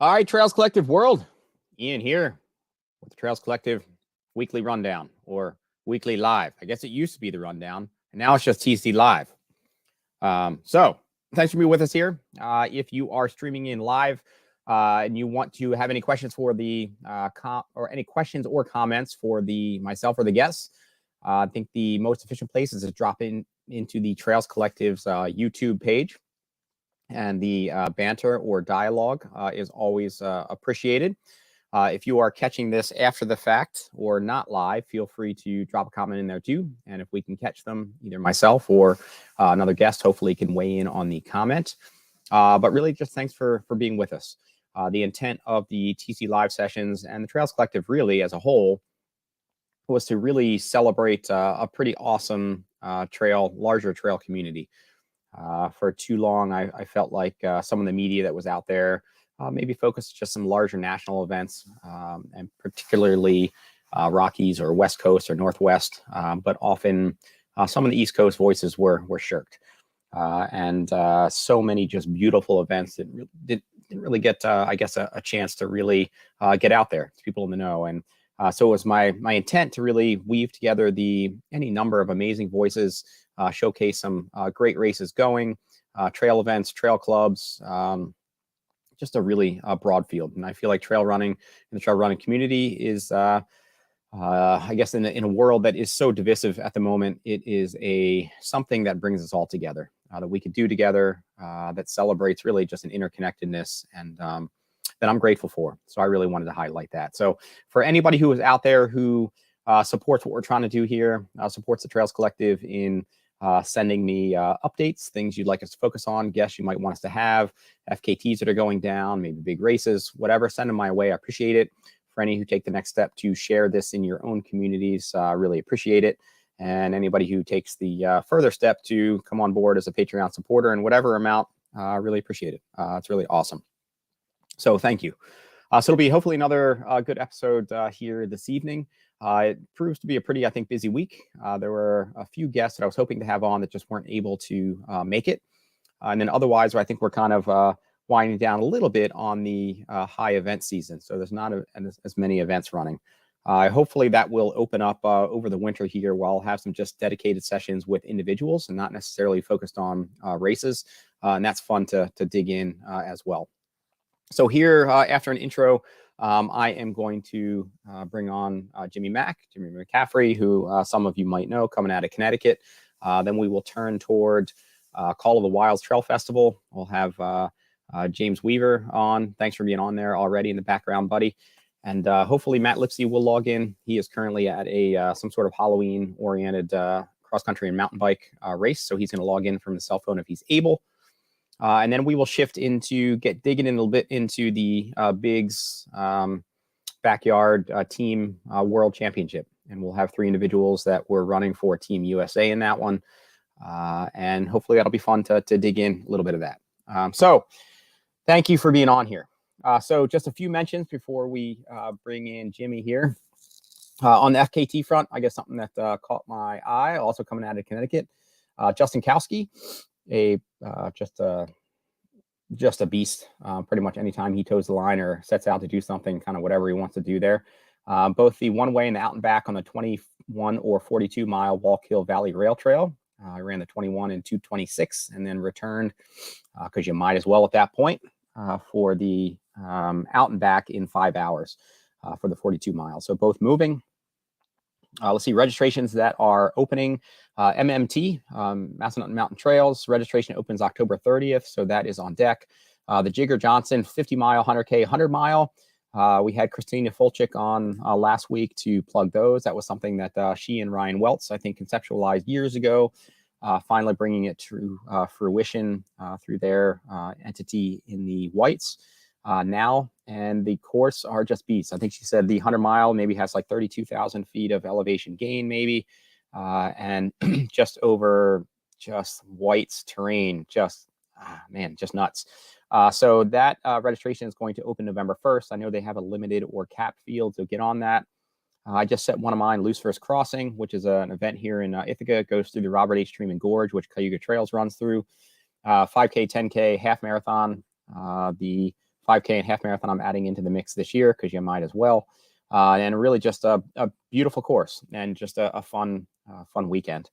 All right, Trails Collective world. Ian here with the Trails Collective weekly rundown or weekly live. I guess it used to be the rundown, and now it's just TC live. So thanks for being with us here. If you are streaming in live and you want to have any questions for the or any questions or comments for the myself or the guests, I think the most efficient place is to drop into the Trails Collective's YouTube page. And the banter or dialogue is always appreciated. If you are catching this after the fact or not live, feel free to drop a comment in there too. And if we can catch them, either myself or another guest, hopefully can weigh in on the comment. But really just thanks for being with us. The intent of the TC Live sessions and the Trails Collective really as a whole was to really celebrate a pretty awesome larger trail community. For too long, I felt like some of the media that was out there maybe focused just some larger national events, and particularly Rockies or West Coast or Northwest, but often some of the East Coast voices were shirked. And so many just beautiful events that didn't really get, I guess, a chance to really get out there to people in the know. And so it was my intent to really weave together any number of amazing voices, showcase some great races going, trail events, trail clubs, just a really broad field. And I feel like trail running and the trail running community is, I guess, in a world that is so divisive at the moment, it is something that brings us all together, that we could do together, that celebrates really just an interconnectedness and that I'm grateful for. So I really wanted to highlight that. So for anybody who is out there who supports what we're trying to do here, supports the Trails Collective in sending me updates, things you'd like us to focus on, guests you might want us to have, FKTs that are going down, maybe big races, whatever, send them my way. I appreciate it. For any who take the next step to share this in your own communities, really appreciate it. And anybody who takes the further step to come on board as a Patreon supporter in whatever amount, really appreciate it. It's really awesome. So thank you. So it'll be hopefully another good episode here this evening. It proves to be a pretty, I think, busy week. There were a few guests that I was hoping to have on that just weren't able to make it. And then otherwise, I think we're kind of winding down a little bit on the high event season. So there's not as many events running. Hopefully that will open up over the winter here where I'll have some just dedicated sessions with individuals and not necessarily focused on races. And that's fun to dig in as well. So here, after an intro, I am going to bring on Jimmy McCaffrey, who some of you might know, coming out of Connecticut. Then we will turn toward Call of the Wilds Trail Festival. We'll have James Weaver on. Thanks for being on there already in the background, buddy. And hopefully Matt Lipsey will log in. He is currently at some sort of Halloween-oriented cross-country and mountain bike race, so he's going to log in from his cell phone if he's able. And then we will shift into digging in a little bit into the Biggs backyard team world championship. And we'll have 3 individuals that were running for Team USA in that one. And hopefully that'll be fun to dig in a little bit of that. So thank you for being on here. So just a few mentions before we bring in Jimmy here. On the FKT front, I guess something that caught my eye, also coming out of Connecticut, Justin Kowski. Just a beast. Pretty much anytime he toes the line or sets out to do something, kind of whatever he wants to do there. Both the one-way and the out and back on the 21 or 42 mile Wallkill Valley Rail Trail. I ran the 21 in 2:26 and then returned because you might as well at that point for the out and back in 5 hours for the 42 miles. So both moving. Let's see, registrations that are opening. MMT, Massanutten Mountain Trails, registration opens October 30th, so that is on deck. The Jigger Johnson 50 mile, 100K, 100 mile. We had Christina Fulchik on last week to plug those. That was something that she and Ryan Welts, I think, conceptualized years ago, finally bringing it to fruition through their entity in the Whites. Now, and the course are just beasts. I think she said the 100 mile maybe has like 32,000 feet of elevation gain, maybe, and just over White's terrain, just nuts. So that registration is going to open November 1st. I know they have a limited or capped field, so get on that. I just set one of mine, Loose First Crossing, which is an event here in Ithaca. It goes through the Robert H. Treman Gorge, which Cayuga Trails runs through. 5K, 10K, half marathon. The 5K and half marathon I'm adding into the mix this year because you might as well. And really just a beautiful course and just a fun weekend.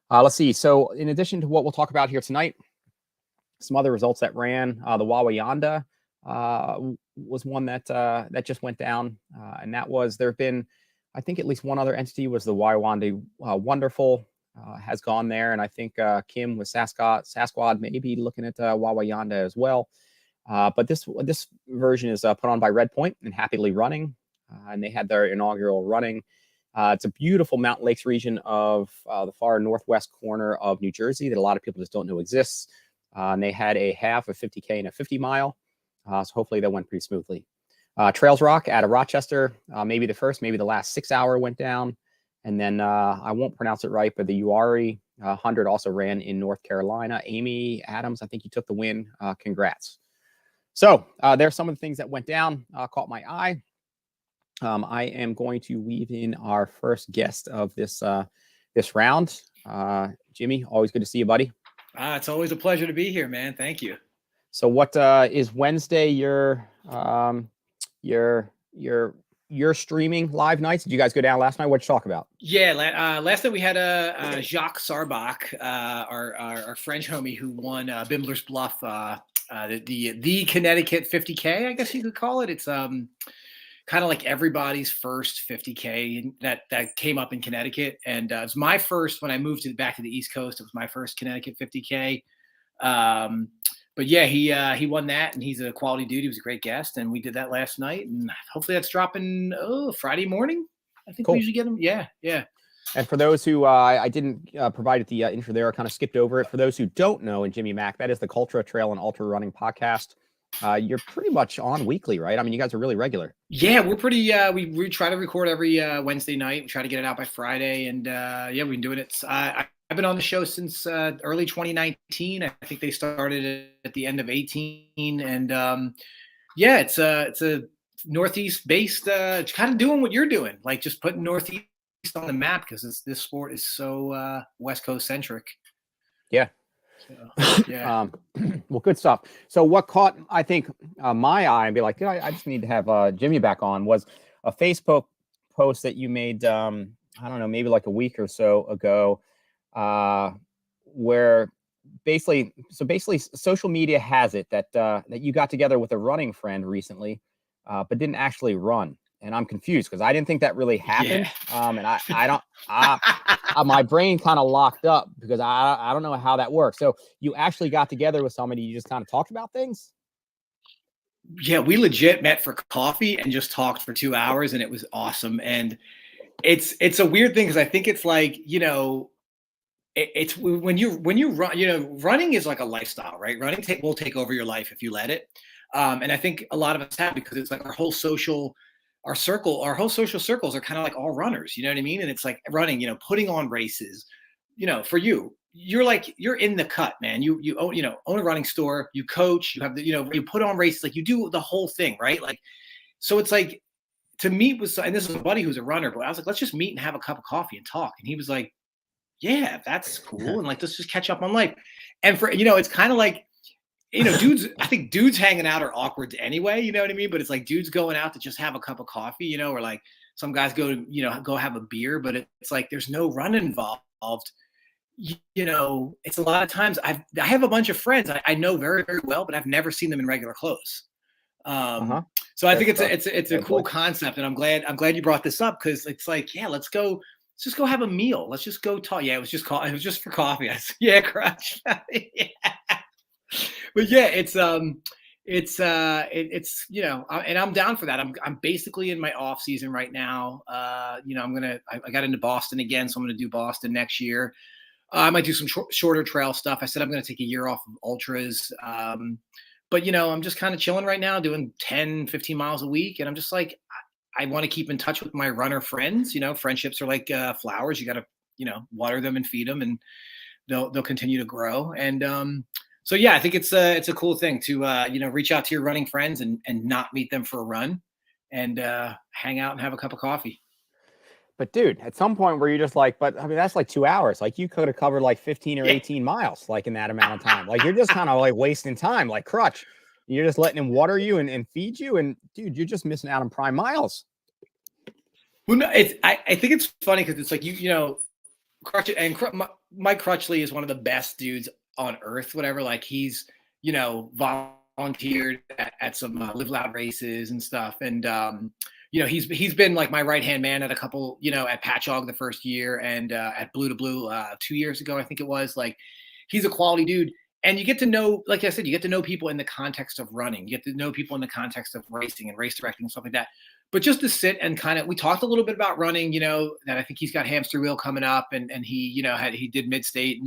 Let's see. So in addition to what we'll talk about here tonight, some other results that ran. The Wawayanda was one that just went down, and that was, there have been, I think, at least one other entity was the Wawayanda Wonderful has gone there, and I think Kim with Sasquatch may be looking at Wawayanda as well. But this version is put on by Red Point and Happily Running, and they had their inaugural running. It's a beautiful Mountain Lakes region of the far northwest corner of New Jersey that a lot of people just don't know exists. And they had a half, a 50K, and a 50 mile. So hopefully that went pretty smoothly. Trails Rock out of Rochester, maybe the first, maybe the last 6 hour went down. And then I won't pronounce it right, but the Uari 100 also ran in North Carolina. Amy Adams, I think you took the win. Congrats. So there's some of the things that went down, caught my eye. I am going to weave in our first guest of this round. Jimmy, always good to see you, buddy. It's always a pleasure to be here, man. Thank you. So what is Wednesday your streaming live nights? Did you guys go down last night? What'd you talk about? Yeah, last night we had Jacques Sarbach, our French homie who won Bimbler's Bluff, the Connecticut 50K, I guess you could call it. It's kind of like everybody's first 50K that came up in Connecticut, and it was my first when I moved back to the East Coast. It was my first Connecticut 50K. But yeah, he won that, and he's a quality dude. He was a great guest, and we did that last night, and hopefully that's dropping Friday morning. I think we usually get them. Yeah. And for those who I didn't provide at the intro there, I kind of skipped over it. For those who don't know, and Jimmy Mack, that is the Cultra Trail and Ultra Running podcast. You're pretty much on weekly, right? I mean, you guys are really regular. Yeah, we're pretty. We try to record every Wednesday night. We try to get it out by Friday, and we've been doing it. I've been on the show since early 2019. I think they started at the end of 18, and it's a Northeast based. Kind of doing what you're doing, like just putting Northeast on the map because this sport is so West Coast centric. Yeah. So, yeah. Well, good stuff. So what caught, I think, my eye and be like, I just need to have Jimmy back on was a Facebook post that you made, I don't know, maybe like a week or so ago, where basically social media has it that you got together with a running friend recently, but didn't actually run. And I'm confused because I didn't think that really happened. Yeah. And I don't, my brain kind of locked up because I don't know how that works. So you actually got together with somebody, you just kind of talked about things? Yeah, we legit met for coffee and just talked for 2 hours, and it was awesome. And it's a weird thing because I think it's like, it's when you run, running is like a lifestyle, right? Running will take over your life if you let it. And I think a lot of us have, because it's like our whole social circles are kind of like all runners, you know what I mean? And it's like running, putting on races, for you're in the cut, man. You own a running store, you coach, you have you put on races, like you do the whole thing, right? Like, so it's like to meet with, and this is a buddy who's a runner, but I was like, let's just meet and have a cup of coffee and talk. And he was like, yeah, that's cool. And like, let's just catch up on life. And for, it's kind of like, dudes, I think dudes hanging out are awkward anyway, you know what I mean? But it's like dudes going out to just have a cup of coffee, or like some guys go have a beer, but it's like there's no run involved. It's a lot of times I have a bunch of friends I know very, very well, but I've never seen them in regular clothes. So I think it's a cool concept, and I'm glad you brought this up, because it's like, yeah, let's just go have a meal. Let's just go talk. Yeah, it was just for coffee. I said, yeah, crunch. Yeah. But yeah, it's and I'm down for that. I'm basically in my off season right now. I got into Boston again, so I'm gonna do Boston next year. I might do some shorter trail stuff. I said I'm gonna take a year off of ultras. But I'm just kind of chilling right now, doing 10, 15 miles a week, and I'm just like, I want to keep in touch with my runner friends. Friendships are like flowers. You got to water them and feed them, and they'll continue to grow. And so yeah, I think it's a cool thing to reach out to your running friends and not meet them for a run, and hang out and have a cup of coffee. But dude, at some point where you're just like, but I mean, that's like 2 hours. Like you could have covered like 15 or 18 miles, like in that amount of time. Like you're just kind of like wasting time, like crutch. You're just letting him water you and feed you. And dude, you're just missing out on prime miles. Well, no, I think it's funny because it's like, Mike Crutchley is one of the best dudes on earth, whatever. Like he's, volunteered at some Live Loud races and stuff. And, he's been like my right-hand man at a couple, at Patchogue the first year and at Blue to Blue 2 years ago, I think it was. Like he's a quality dude. And you get to know, like I said, you get to know people in the context of running. You get to know people in the context of racing and race directing and stuff like that. But just to sit and we talked a little bit about running, that I think he's got hamster wheel coming up and he, he did mid-state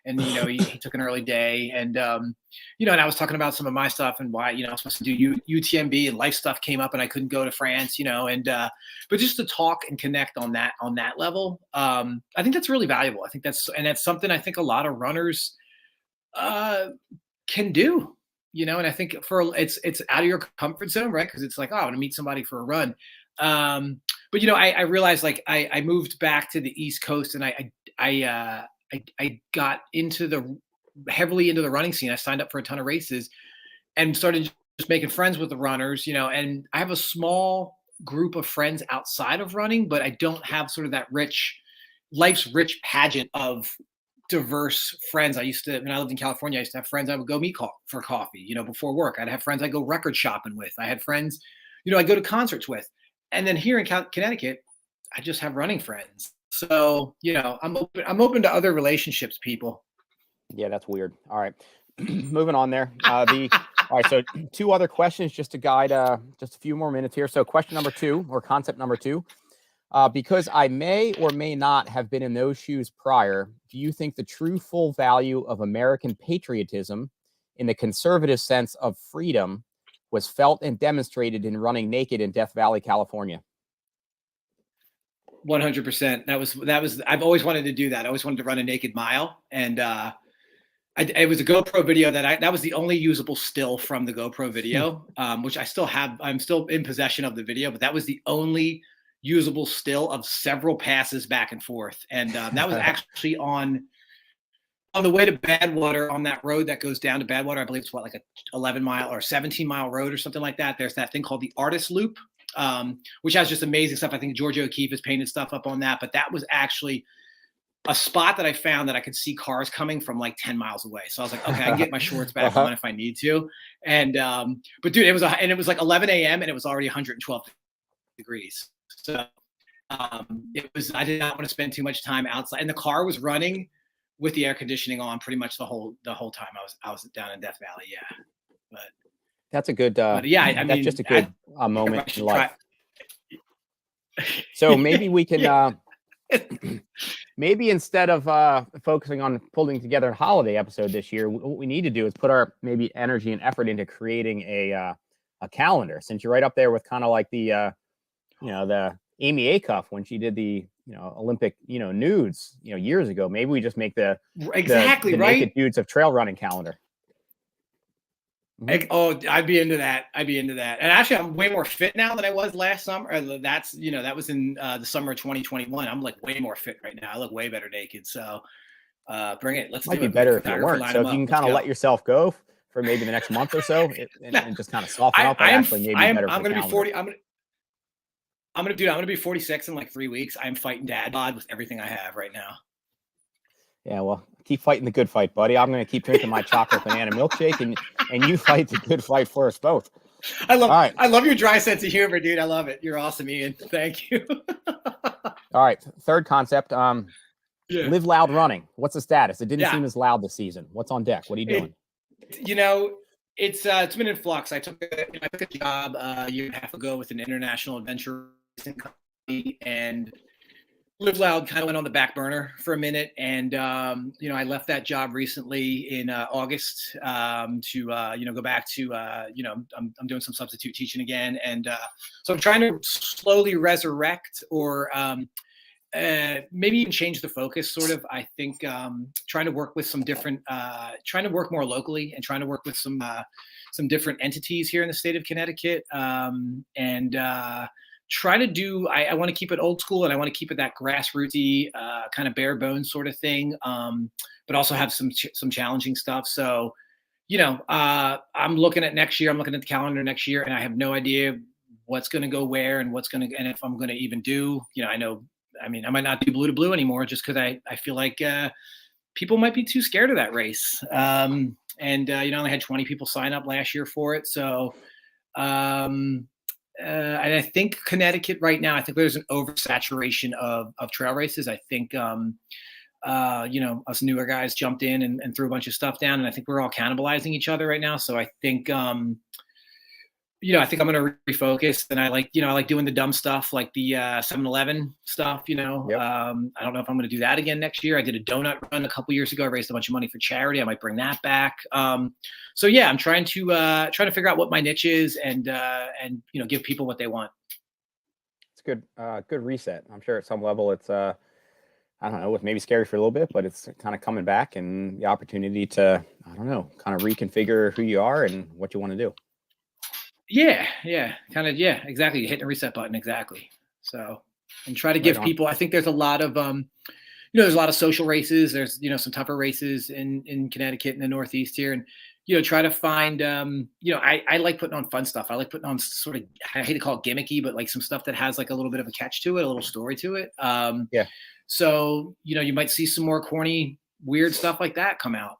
and he took an early day. And, and I was talking about some of my stuff and why, I was supposed to do UTMB and life stuff came up and I couldn't go to France, but just to talk and connect on that level. I think that's really valuable. I think that's something I think a lot of runners can do. And I think it's out of your comfort zone, right? Because it's like, oh, I want to meet somebody for a run. But I realized like I moved back to the East Coast and I got heavily into the running scene. I signed up for a ton of races and started just making friends with the runners, and I have a small group of friends outside of running, but I don't have sort of that life's rich pageant of diverse friends. When I lived in California, I used to have friends I would go meet for coffee, before work. I'd have friends I go record shopping with. I had friends, I go to concerts with. And then here in Connecticut, I just have running friends. So, I'm open to other relationships, people. Yeah, that's weird. All right. Moving on there. All right. So 2 other questions just to guide just a few more minutes here. So question number 2 or concept number 2. Because I may or may not have been in those shoes prior, do you think the true full value of American patriotism in the conservative sense of freedom was felt and demonstrated in running naked in Death Valley, California? 100%. That was, I've always wanted to do that. I always wanted to run a naked mile. And it was a GoPro video that was the only usable still from the GoPro video, which I still have. I'm still in possession of the video, but that was the only usable still of several passes back and forth. And that was actually on the way to Badwater, on that road that goes down to Badwater. I believe it's like a 11 mile or 17 mile road or something like that. There's that thing called the Artist Loop, which has just amazing stuff. I think Georgia O'Keeffe has painted stuff up on that, but that was actually a spot that I found that I could see cars coming from like 10 miles away. So I was like, okay, I can get my shorts back on if I need to. And, but dude, it was like 11 a.m. and it was already 112 degrees. So I did not want to spend too much time outside, and the car was running with the air conditioning on pretty much the whole time I was down in Death Valley. Yeah. But that's a good, I mean, that's just a good moment in life. So maybe we can, maybe instead of focusing on pulling together a holiday episode this year, what we need to do is put our maybe energy and effort into creating a calendar, since you're right up there with kind of like the Amy Acuff when she did the Olympic nudes years ago. Maybe we just make the right naked dudes of trail running calendar. Oh, I'd be into that. And actually, I'm way more fit now than I was last summer. That was in the summer of 2021. I'm like way more fit right now. I look way better naked. So bring it. Let's do it. Might be better if you weren't. So if you can kind of let yourself go for maybe the next month or so and just kind of soften up. I'm going to be 40. I'm going to be 46 in like 3 weeks. I'm fighting dad bod with everything I have right now. Yeah, well, keep fighting the good fight, buddy. I'm going to keep drinking my chocolate banana milkshake, and you fight the good fight for us both. I love your dry sense of humor, dude. I love it. You're awesome, Ian. Thank you. All right, third concept. Live Loud running. What's the status? It didn't seem as loud this season. What's on deck? What are you doing? It's been in flux. I took a job a year and a half ago with an international adventure racing company, and Live Loud kind of went on the back burner for a minute. And I left that job recently in August to go back to I'm doing some substitute teaching again, and so I'm trying to slowly resurrect or maybe even change the focus, sort of. I think trying to work with some different, trying to work more locally and trying to work with some different entities here in the state of Connecticut, and try to do. I want to keep it old school, and I want to keep it that grassrootsy, kind of bare bones sort of thing, but also have some challenging stuff. So, I'm looking at next year. I'm looking at the calendar next year, and I have no idea what's going to go where and and if I'm going to even do. I might not do blue to blue anymore just because I feel like people might be too scared of that race. And I only had 20 people sign up last year for it, so. And I think Connecticut right now, I think there's an oversaturation of trail races. I think, us newer guys jumped in and threw a bunch of stuff down, and I think we're all cannibalizing each other right now. So I think, I think I'm going to refocus, and I like doing the dumb stuff like the 7-Eleven stuff, Yep. I don't know if I'm going to do that again next year. I did a donut run a couple years ago. I raised a bunch of money for charity. I might bring that back. So yeah, I'm trying to figure out what my niche is and give people what they want. It's good reset. I'm sure at some level it's I don't know, it's maybe scary for a little bit, but it's kind of coming back and the opportunity to, I don't know, kind of reconfigure who you are and what you want to do. Yeah, exactly. You're hitting a reset button, exactly. So, and try to give people. I think there's a lot of, there's a lot of social races. There's, some tougher races in Connecticut and the Northeast here, and try to find. I like putting on fun stuff. I like putting on sort of, I hate to call it gimmicky, but like some stuff that has like a little bit of a catch to it, a little story to it. Yeah. So you might see some more corny, weird stuff like that come out.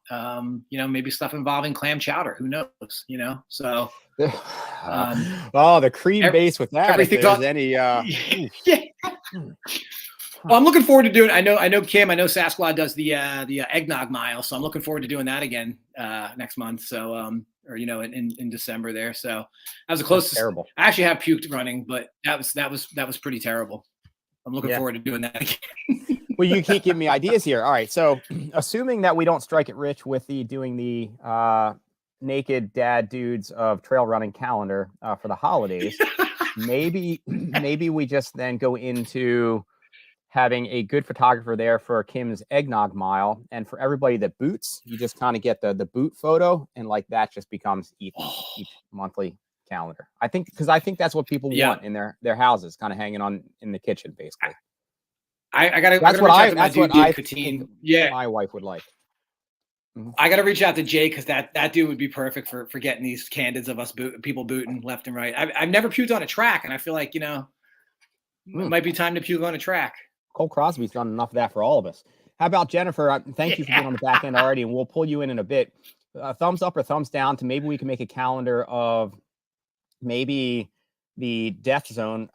Maybe stuff involving clam chowder. Who knows? So. The cream base with that. If there's any. Yeah. Well, I'm looking forward to doing. I know Kim. I know Sasquatch does the eggnog mile, so I'm looking forward to doing that again next month. So in December there. So that was the closest. Terrible. I actually have puked running, but that was pretty terrible. I'm looking forward to doing that again. Well, you keep giving me ideas here. All right, so assuming that we don't strike it rich with doing the naked dad dudes of trail running calendar for the holidays, maybe we just then go into having a good photographer there for Kim's eggnog mile, and for everybody that boots, you just kind of get the boot photo, and like that just becomes each monthly calendar. I think that's what people want in their houses, kind of hanging on in the kitchen, basically. That's what I think my wife would like. I got to reach out to Jay because that dude would be perfect for getting these candids of us people booting left and right. I've never puked on a track, and I feel like it might be time to puke on a track. Cole Crosby's done enough of that for all of us. How about Jennifer? Thank you for being on the back end already, and we'll pull you in a bit. Thumbs up or thumbs down to maybe we can make a calendar of maybe the death zone.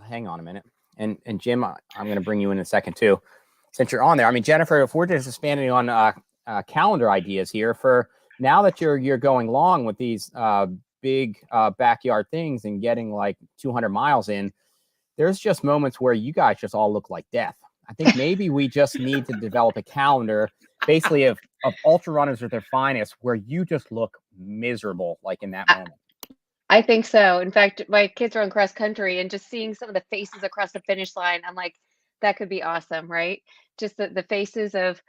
Hang on a minute, and Jim, I'm going to bring you in a second too, since you're on there. I mean, Jennifer, if we're just expanding on calendar ideas here for now that you're going long with these big backyard things and getting like 200 miles in, there's just moments where you guys just all look like death. I think maybe we just need to develop a calendar basically of ultra runners at their finest where you just look miserable like in that moment. I think so. In fact, my kids are on cross country, and just seeing some of the faces across the finish line, I'm like, that could be awesome, right? Just the faces of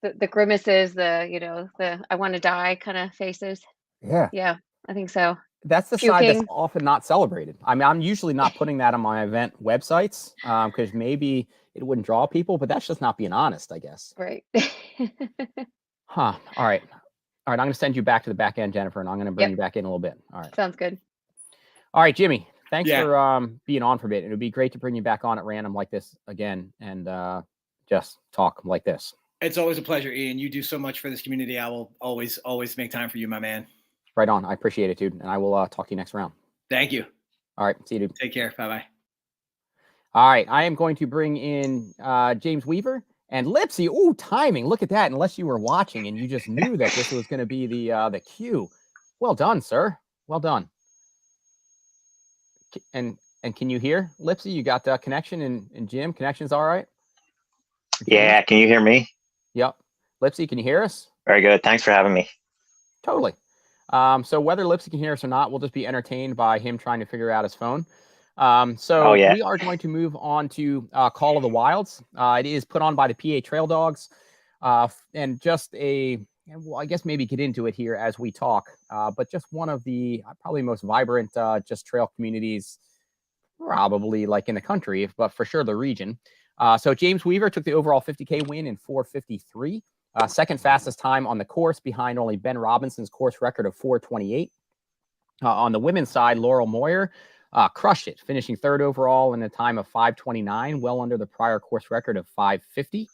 the grimaces, the I want to die kind of faces. Yeah, I think so. That's the side that's often not celebrated. I mean, I'm usually not putting that on my event websites because maybe it wouldn't draw people, but that's just not being honest, I guess. Right. All right. I'm going to send you back to the back end, Jennifer, and I'm going to bring you back in a little bit. All right. Sounds good. All right, Jimmy, thanks for being on for a bit. It would be great to bring you back on at random like this again and just talk like this. It's always a pleasure, Ian. You do so much for this community. I will always make time for you, my man. Right on. I appreciate it, dude. And I will talk to you next round. Thank you. All right. See you, dude. Take care. Bye-bye. All right. I am going to bring in James Weaver and Lipsey. Ooh, timing. Look at that. Unless you were watching and you just knew that this was going to be the cue. Well done, sir. Well done. And can you hear, Lipsey? You got the connection and Jim? Connection's all right? Yeah. Can you hear me? Yep. Lipsey, can you hear us? Very good. Thanks for having me. Totally. So whether Lipsey can hear us or not, we'll just be entertained by him trying to figure out his phone. We are going to move on to Call of the Wilds. It is put on by the PA Trail Dogs, and just I guess maybe get into it here as we talk. But just one of the probably most vibrant just trail communities, probably like in the country, but for sure the region. So James Weaver took the overall 50K win in 4:53. Second fastest time on the course, behind only Ben Robinson's course record of 4:28. On the women's side, Laurel Moyer crushed it, finishing third overall in a time of 5:29, well under the prior course record of 5:50.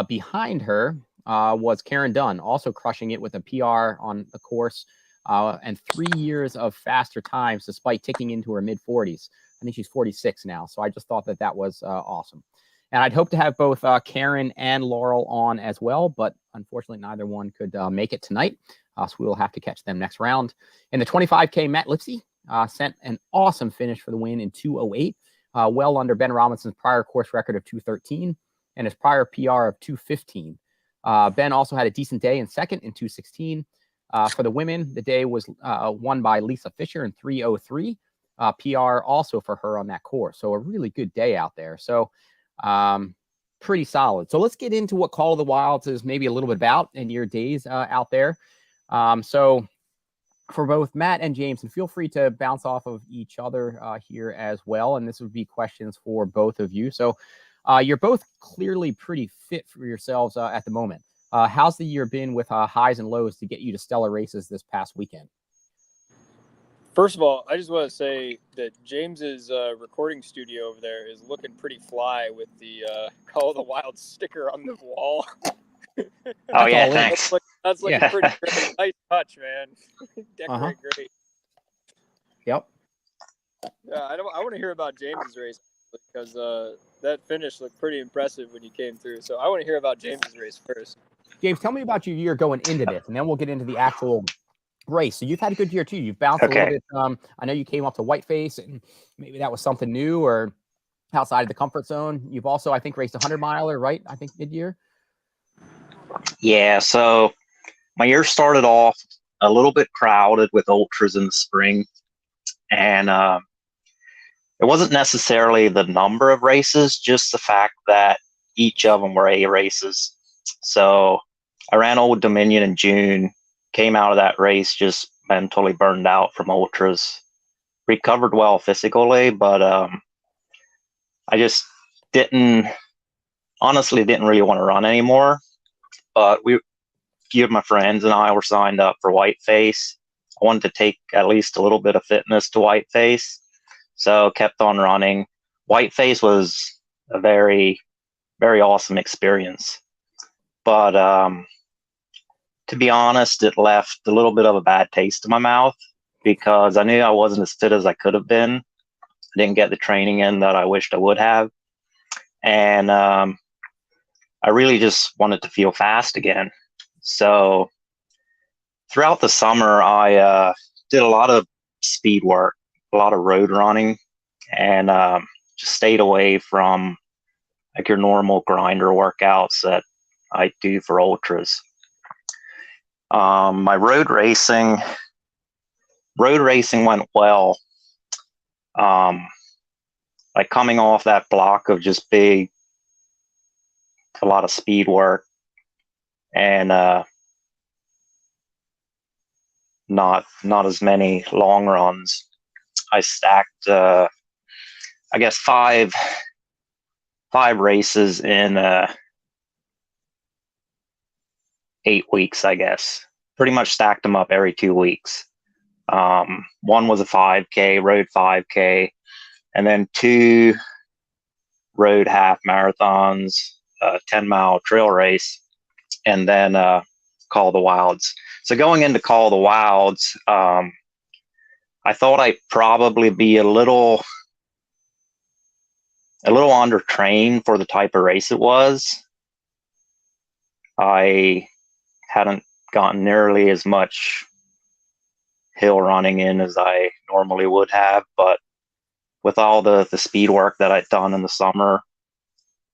Behind her was Karen Dunn, also crushing it with a PR on the course and 3 years of faster times despite ticking into her mid-40s. I think she's 46 now, so I just thought that was awesome. And I'd hope to have both Karen and Laurel on as well, but unfortunately neither one could make it tonight, so we will have to catch them next round. In the 25K, Matt Lipsey sent an awesome finish for the win in 2:08, well under Ben Robinson's prior course record of 2:13 and his prior PR of 2:15. Ben also had a decent day in second in 2:16. For the women, the day was won by Lisa Fisher in 3:03, PR also for her on that course. So a really good day out there. So pretty solid. So let's get into what Call of the Wilds is maybe a little bit about in your days out there. So for both Matt and James, and feel free to bounce off of each other here as well. And this would be questions for both of you. So you're both clearly pretty fit for yourselves at the moment. How's the year been with highs and lows to get you to stellar races this past weekend? First of all, I just want to say that James's recording studio over there is looking pretty fly with the Call of the Wild sticker on the wall. Oh, yeah, thanks. That's looking pretty great. Nice touch, man. Decorate great. Yep. Yeah, I want to hear about James's race because that finish looked pretty impressive when you came through. So I want to hear about James's race first. James, tell me about your year going into this, and then we'll get into the actual race. So you've had a good year too. You've bounced a little bit. I know you came up to Whiteface, and maybe that was something new or outside of the comfort zone. You've also, I think, raced a 100-miler, right? I think mid-year. Yeah. So my year started off a little bit crowded with ultras in the spring, and it wasn't necessarily the number of races, just the fact that each of them were A races. So I ran Old Dominion in June. Came out of that race just mentally burned out from ultras. Recovered well physically, but I just honestly didn't really want to run anymore. But a few of my friends and I were signed up for Whiteface. I wanted to take at least a little bit of fitness to Whiteface, so kept on running. Whiteface was a very, very awesome experience. But to be honest, it left a little bit of a bad taste in my mouth because I knew I wasn't as fit as I could have been. I didn't get the training in that I wished I would have. And I really just wanted to feel fast again. So throughout the summer, I did a lot of speed work, a lot of road running, and just stayed away from like your normal grinder workouts that I do for ultras. My road racing went well. Like coming off that block of just a lot of speed work and not as many long runs. I stacked I guess five races in 8 weeks, I guess. Pretty much stacked them up every 2 weeks. One was a 5K, road 5K, and then 2 road half marathons, a 10-mile trail race, and then Call of the Wilds. So going into Call of the Wilds, I thought I'd probably be a little undertrained for the type of race it was. I hadn't gotten nearly as much hill running in as I normally would have, but with all the speed work that I'd done in the summer,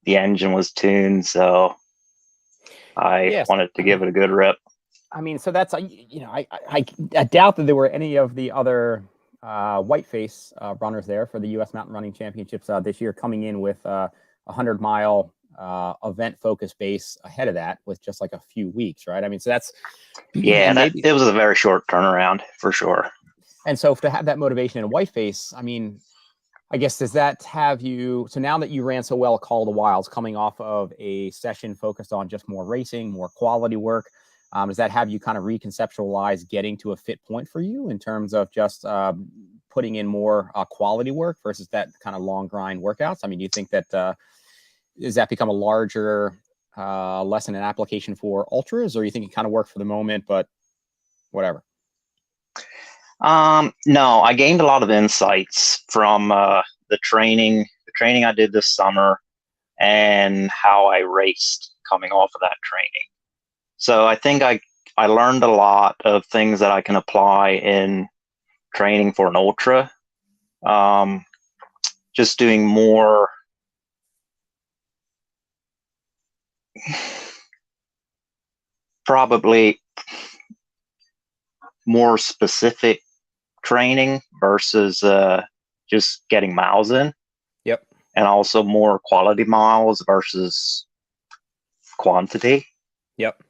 the engine was tuned, so I wanted to give it a good rip. I mean, so that's, I doubt that there were any of the other Whiteface runners there for the U.S. Mountain Running Championships this year coming in with a 100-mile event focus base ahead of that with just like a few weeks, right? I mean, so that's it was a very short turnaround for sure. And so to have that motivation in a Whiteface, I mean, I guess, does that have you, so now that you ran so well at Call of the Wilds, coming off of a session focused on just more racing, more quality work, does that have you kind of reconceptualize getting to a fit point for you in terms of just putting in more quality work versus that kind of long grind workouts? I mean, do you think that, does that become a larger lesson and application for ultras, or you think it kind of worked for the moment, but whatever? No, I gained a lot of insights from the training I did this summer and how I raced coming off of that training. So I think I learned a lot of things that I can apply in training for an ultra. Just doing more probably more specific training versus just getting miles in. Yep. And also more quality miles versus quantity. Yep.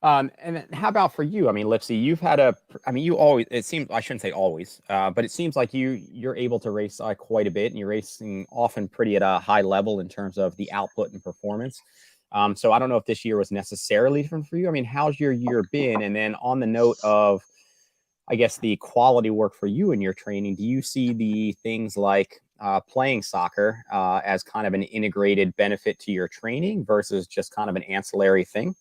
And then how about for you? I mean, Lipsey, you've had you always, it seems, I shouldn't say always, but it seems like you're able to race quite a bit, and you're racing often pretty at a high level in terms of the output and performance. So I don't know if this year was necessarily different for you. I mean, how's your year been? And then on the note of, I guess, the quality work for you in your training, do you see the things like playing soccer as kind of an integrated benefit to your training versus just kind of an ancillary thing?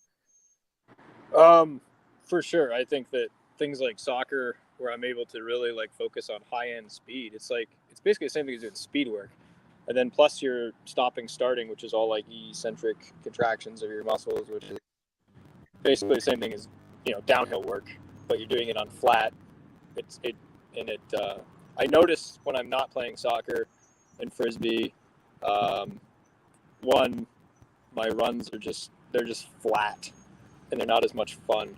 For sure. I think that things like soccer, where I'm able to really like focus on high end speed, it's basically the same thing as doing speed work. And then plus your stopping, starting, which is all like eccentric contractions of your muscles, which is basically the same thing as, downhill work, but you're doing it on flat. I notice when I'm not playing soccer and frisbee, one, my runs they're just flat and they're not as much fun.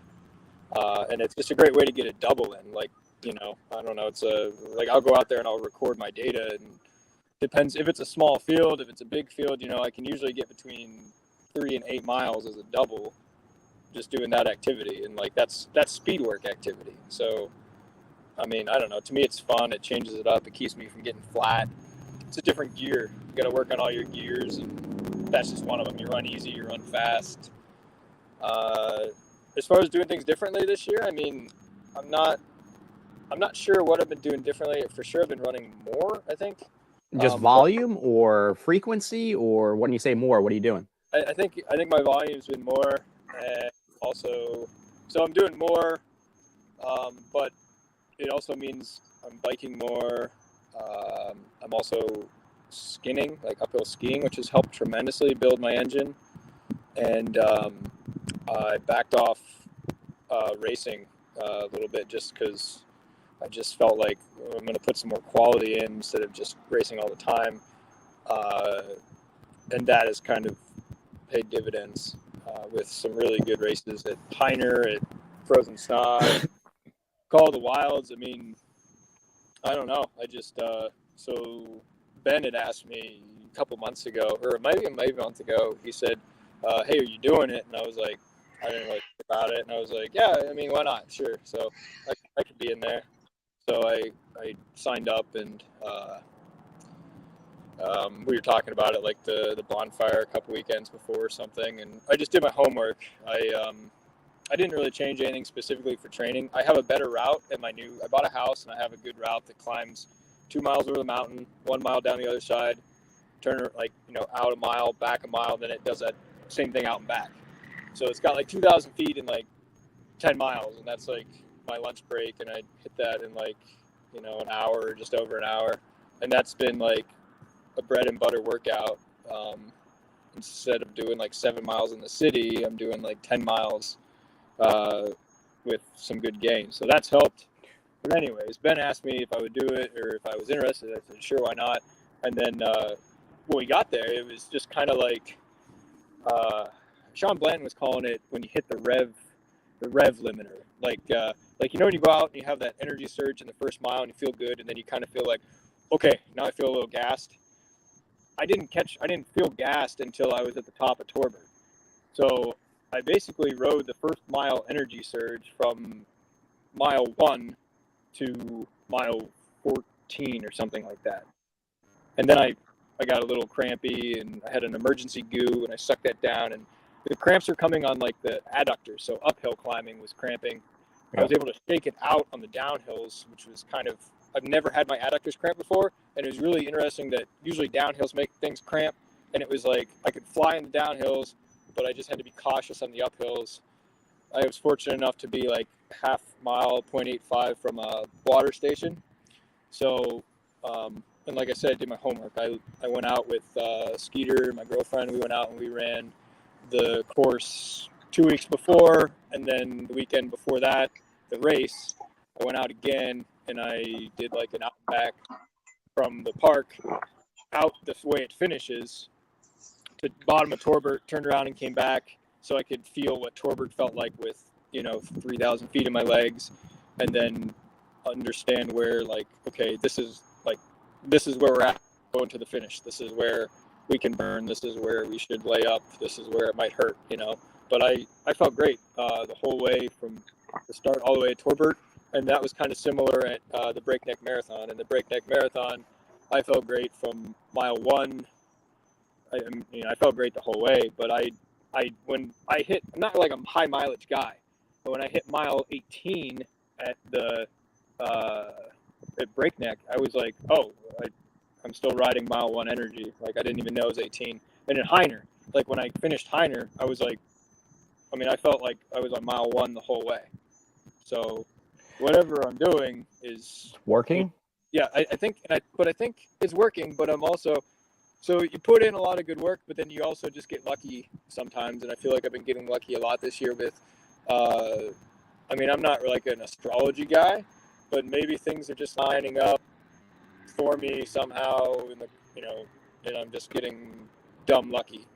And it's just a great way to get a double in. Like, I don't know, it's I'll go out there and I'll record my data, and depends if it's a small field, if it's a big field, I can usually get between 3 and 8 miles as a double just doing that activity. And like, that's speed work activity. So, I mean, I don't know, to me, it's fun. It changes it up. It keeps me from getting flat. It's a different gear. You got to work on all your gears, and that's just one of them. You run easy, you run fast. As far as doing things differently this year, I mean, I'm not sure what I've been doing differently. For sure, I've been running more, I think. Just volume or frequency, or when you say more, what are you doing? I think my volume's been more, and also, so I'm doing more, but it also means I'm biking more. I'm also skinning, like uphill skiing, which has helped tremendously build my engine. And I backed off racing a little bit just because I just felt like I'm going to put some more quality in instead of just racing all the time. And that has kind of paid dividends with some really good races at Piner, at Frozen Sky, Call of the Wilds. I mean, I don't know. I just, so Ben had asked me a couple months ago, or maybe a month ago, he said, hey, are you doing it? And I was like, I didn't really think about it. And I was like, yeah, I mean, why not? Sure. So I could be in there. So I signed up, and we were talking about it like the bonfire a couple weekends before or something. And I just did my homework. I didn't really change anything specifically for training. I have a better route at I bought a house, and I have a good route that climbs 2 miles over the mountain, 1 mile down the other side, turn out a mile, back a mile, then it does that same thing out and back. So it's got like 2,000 feet in like 10 miles, and that's like my lunch break, and I hit that in like, an hour or just over an hour. And that's been like a bread and butter workout. Instead of doing like 7 miles in the city, I'm doing like 10 miles with some good gains. So that's helped. But anyways, Ben asked me if I would do it or if I was interested. I said, sure, why not? And then when we got there, it was just kind of like Sean Blanton was calling it when you hit the rev limiter. Like when you go out and you have that energy surge in the first mile and you feel good, and then you kind of feel like, okay, now I feel a little gassed. I didn't feel gassed until I was at the top of Torbert. So I basically rode the first mile energy surge from mile 1 to mile 14 or something like that. And then I got a little crampy, and I had an emergency goo, and I sucked that down, and the cramps are coming on like the adductors, so uphill climbing was cramping. I was able to shake it out on the downhills, which was kind of, I've never had my adductors cramp before, and it was really interesting that usually downhills make things cramp, and it was like I could fly in the downhills, but I just had to be cautious on the uphills. I was fortunate enough to be like half mile, 0.85 from a water station. So, and like I said, I did my homework. I went out with Skeeter, my girlfriend. We went out and we ran the course 2 weeks before, and then the weekend before that, the race, I went out again, and I did like an out and back from the park out the way it finishes to bottom of Torbert, turned around and came back so I could feel what Torbert felt like with, 3,000 feet in my legs, and then understand where, like, okay, this is where we're at going to the finish. This is where we can burn. This is where we should lay up. This is where it might hurt, But I felt great the whole way from the start all the way at Torbert, and that was kind of similar at the Breakneck Marathon. And the Breakneck Marathon, I felt great from mile 1. I felt great the whole way, but when I hit, I'm not like a high mileage guy, but when I hit mile 18 at the at Breakneck, I was like, oh, I'm still riding mile 1 energy. Like, I didn't even know it was 18. And in Heiner, like when I finished Heiner, I was like, I felt like I was on mile 1 the whole way. So whatever I'm doing is working. Yeah, I think it's working, but I'm also, so you put in a lot of good work, but then you also just get lucky sometimes. And I feel like I've been getting lucky a lot this year with, I'm not like an astrology guy, but maybe things are just lining up for me somehow and I'm just getting dumb lucky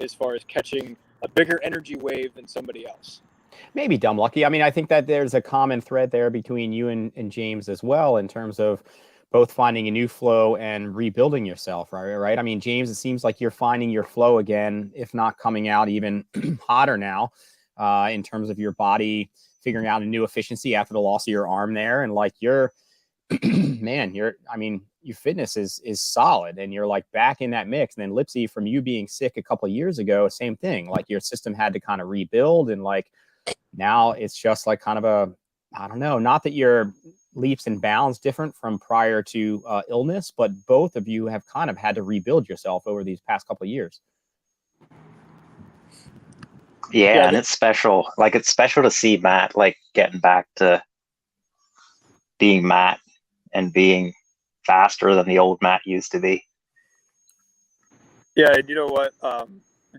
as far as catching a bigger energy wave than somebody else. Maybe dumb lucky. I think that there's a common thread there between you and James as well, in terms of both finding a new flow and rebuilding yourself, right? James, it seems like you're finding your flow again, if not coming out even hotter now, in terms of your body figuring out a new efficiency after the loss of your arm there. And like your fitness is solid, and you're like back in that mix. And then Lipsey, from you being sick a couple of years ago, same thing, like your system had to kind of rebuild. And like, now it's just like kind of not that you're leaps and bounds different from prior to illness, but both of you have kind of had to rebuild yourself over these past couple of years. Yeah, and it's special. Like, it's special to see Matt like getting back to being Matt and being faster than the old Matt used to be. Yeah, and you know what,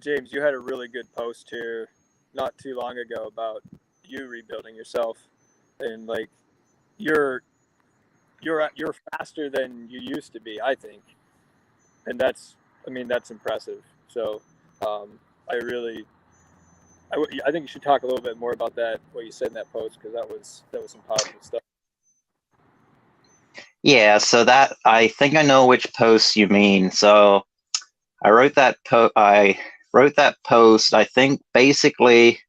James, you had a really good post here not too long ago about you rebuilding yourself, and like you're faster than you used to be, I think, and that's impressive. So I think you should talk a little bit more about that, what you said in that post, because that was some positive stuff. Yeah, so that, I think I know which post you mean. So I wrote that post, I think, basically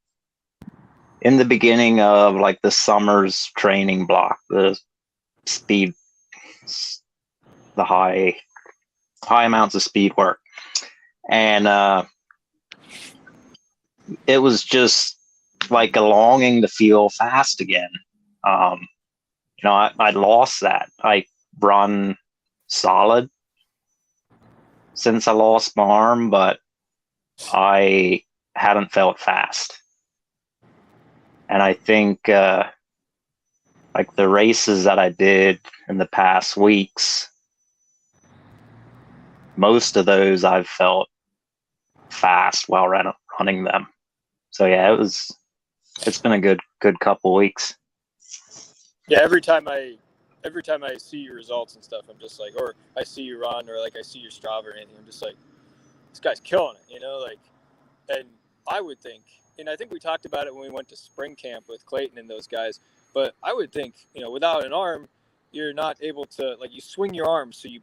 in the beginning of like the summer's training block, the speed, the high amounts of speed work. And it was just like a longing to feel fast again. I lost that. I run solid since I lost my arm, but I hadn't felt fast. And I think like the races that I did in the past weeks, most of those I've felt fast while running them. So yeah, it's been a good couple weeks. Yeah, every time I see your results and stuff, I'm just like, or I see you run, or like I see your Strava or anything, I'm just like, this guy's killing it, like. And I would think, and I think we talked about it when we went to spring camp with Clayton and those guys, but I would think, without an arm, you're not able to, like, you swing your arms, so you're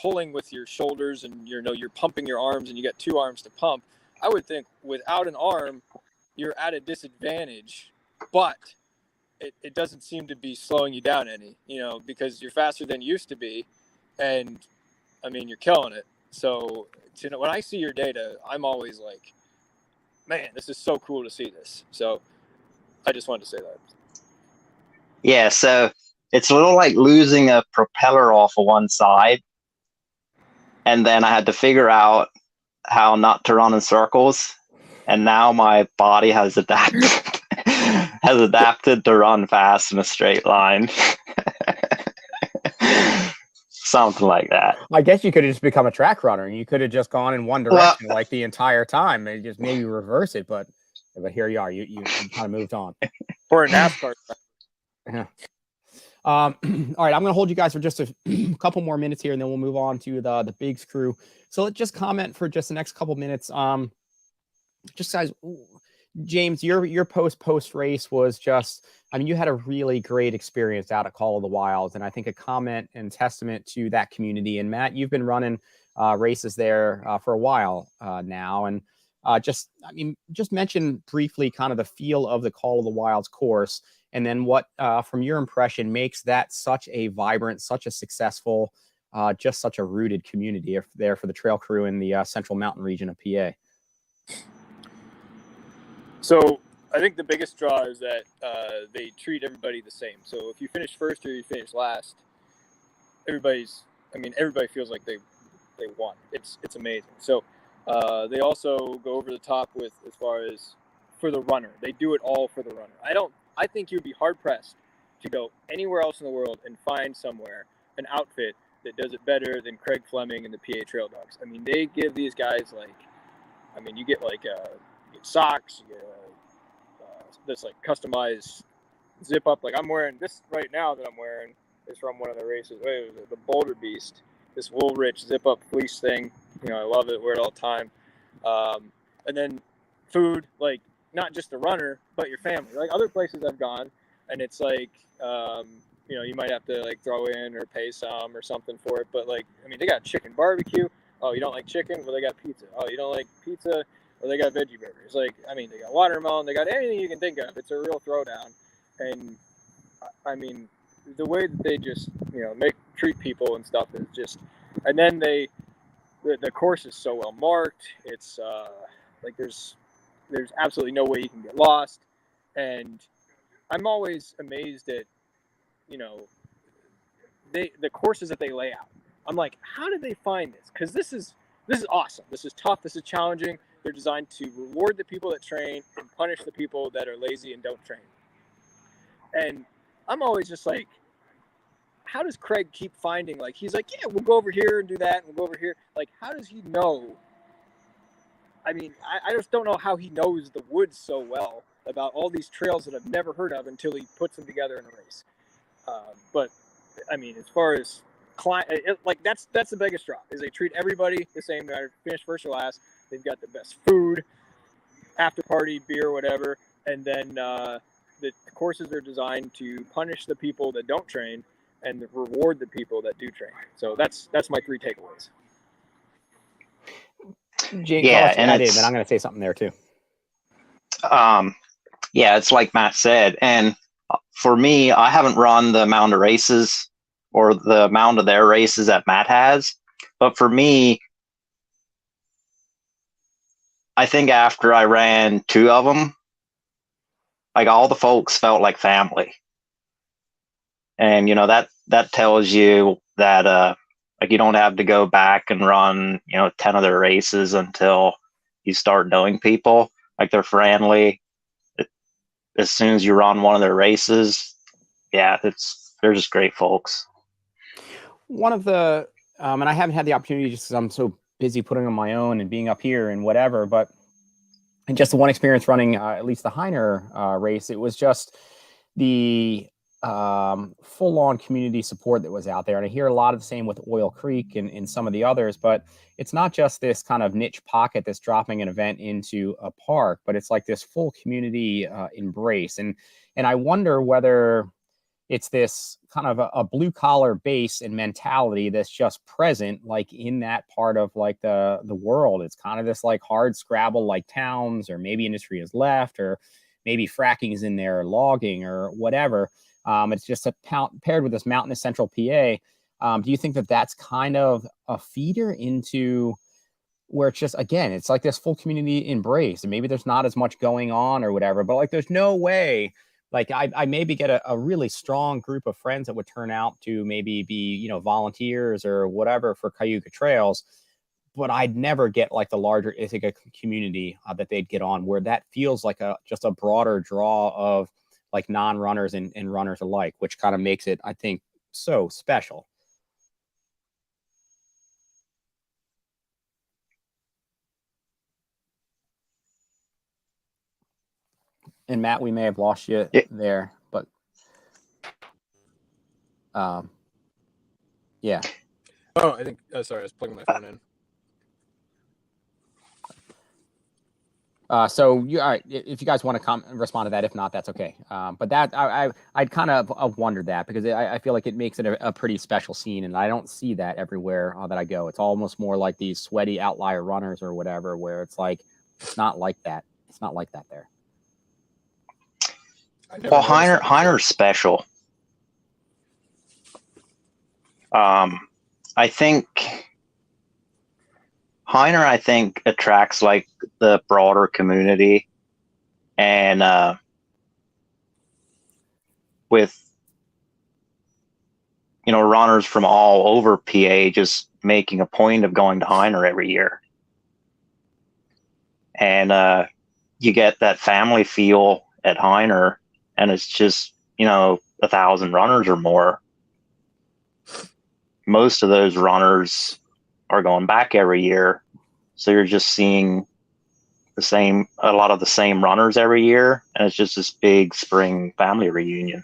pulling with your shoulders, and you're pumping your arms, and you got 2 arms to pump. I would think without an arm, you're at a disadvantage, but it doesn't seem to be slowing you down any, because you're faster than you used to be. And I mean, you're killing it. So, when I see your data, I'm always like, man, this is so cool to see this. So I just wanted to say that. Yeah, so it's a little like losing a propeller off of one side. And then I had to figure out how not to run in circles. And now my body has adapted to run fast in a straight line. Something like that. I guess you could have just become a track runner and you could have just gone in one direction like the entire time and just maybe reverse it. But here you are. You kind of moved on. Or a NASCAR. Yeah. All right, I'm going to hold you guys for just a couple more minutes here, and then we'll move on to the Biggs crew. So let's just comment for just the next couple minutes. Just guys, James, your post race was just, I mean, you had a really great experience out at Call of the Wilds, and I think a comment and testament to that community. And Matt, you've been running races there for a while now, and just mention briefly kind of the feel of the Call of the Wilds course. And then what, from your impression, makes that such a vibrant, such a successful, just such a rooted community there for the trail crew in the Central Mountain region of PA? So I think the biggest draw is that they treat everybody the same. So if you finish first or you finish last, everybody feels like they won. It's amazing. So they also go over the top with, as far as for the runner, they do it all for the runner. I think you'd be hard pressed to go anywhere else in the world and find somewhere an outfit that does it better than Craig Fleming and the PA Trail Dogs. I mean, they give these guys you get you get socks, you get this customized zip up. Like I'm wearing this right now that I'm wearing is from one of the races. The Boulder Beast, this Woolrich zip up fleece thing. I love it. Wear it all the time. And then food, not just the runner, but your family. Like other places I've gone, and it's you might have to throw in or pay some or something for it. But they got chicken barbecue. Oh, you don't like chicken? Well, they got pizza. Oh, you don't like pizza? Well, they got veggie burgers. They got watermelon. They got anything you can think of. It's a real throwdown. And I mean, the way that they just treat people and stuff is just. And then the course is so well marked. It's there's absolutely no way you can get lost. And I'm always amazed at, the courses that they lay out. I'm like, how did they find this? Because this is awesome. This is tough. This is challenging. They're designed to reward the people that train and punish the people that are lazy and don't train. And I'm always just like, how does Craig keep finding, he's like, yeah, we'll go over here and do that, and we'll go over here. How does he know? I mean, I just don't know how he knows the woods so well about all these trails that I've never heard of until he puts them together in a race. But I mean, as far as that's the biggest draw, is they treat everybody the same, no matter finish first or last. They've got the best food, after party, beer, whatever. And then the courses are designed to punish the people that don't train and reward the people that do train. So that's my 3 takeaways. James, yeah, and I'm going to say something there too. Yeah, it's like Matt said. And for me, I haven't run the amount of races or the amount of their races that Matt has. But for me, I think after I ran 2 of them, all the folks felt like family. And, that tells you that, you don't have to go back and run, 10 other races until you start knowing people. They're friendly. As soon as you run one of their races, yeah, they're just great folks. One of the, and I haven't had the opportunity just because I'm so busy putting on my own and being up here and whatever, but just the one experience running at least the Heiner race, it was just the full-on community support that was out there. And I hear a lot of the same with Oil Creek and some of the others, but it's not just this kind of niche pocket that's dropping an event into a park, but it's this full community embrace. And I wonder whether it's this kind of a blue collar base and mentality that's just present in that part of the world. It's kind of this hard scrabble towns, or maybe industry has left, or maybe fracking is in there, or logging or whatever. It's just paired with this mountainous central PA. Do you think that that's kind of a feeder into where it's just, again, it's like this full community embrace, and maybe there's not as much going on or whatever, but like there's no way, like I maybe get a really strong group of friends that would turn out to maybe be, volunteers or whatever for Cayuga Trails, but I'd never get like the larger Ithaca community that they'd get on, where that feels like just a broader draw of like non-runners and runners alike, which kind of makes it, I think, so special. And Matt, we may have lost you there, but yeah. Oh, I think. Sorry, I was plugging my phone in. So all right, if you guys want to respond to that, if not, that's okay. But that I'd kind of wondered that, because I feel like it makes it a pretty special scene, and I don't see that everywhere that I go. It's almost more like these sweaty outlier runners or whatever, where it's like it's not like that. It's not like that there. Well, Heiner's special. I think Heiner, attracts like the broader community, and with runners from all over PA just making a point of going to Heiner every year, and you get that family feel at Heiner, and it's just 1,000 runners or more. Most of those runners are going back every year, so you're just seeing a lot of the same runners every year, and it's just this big spring family reunion.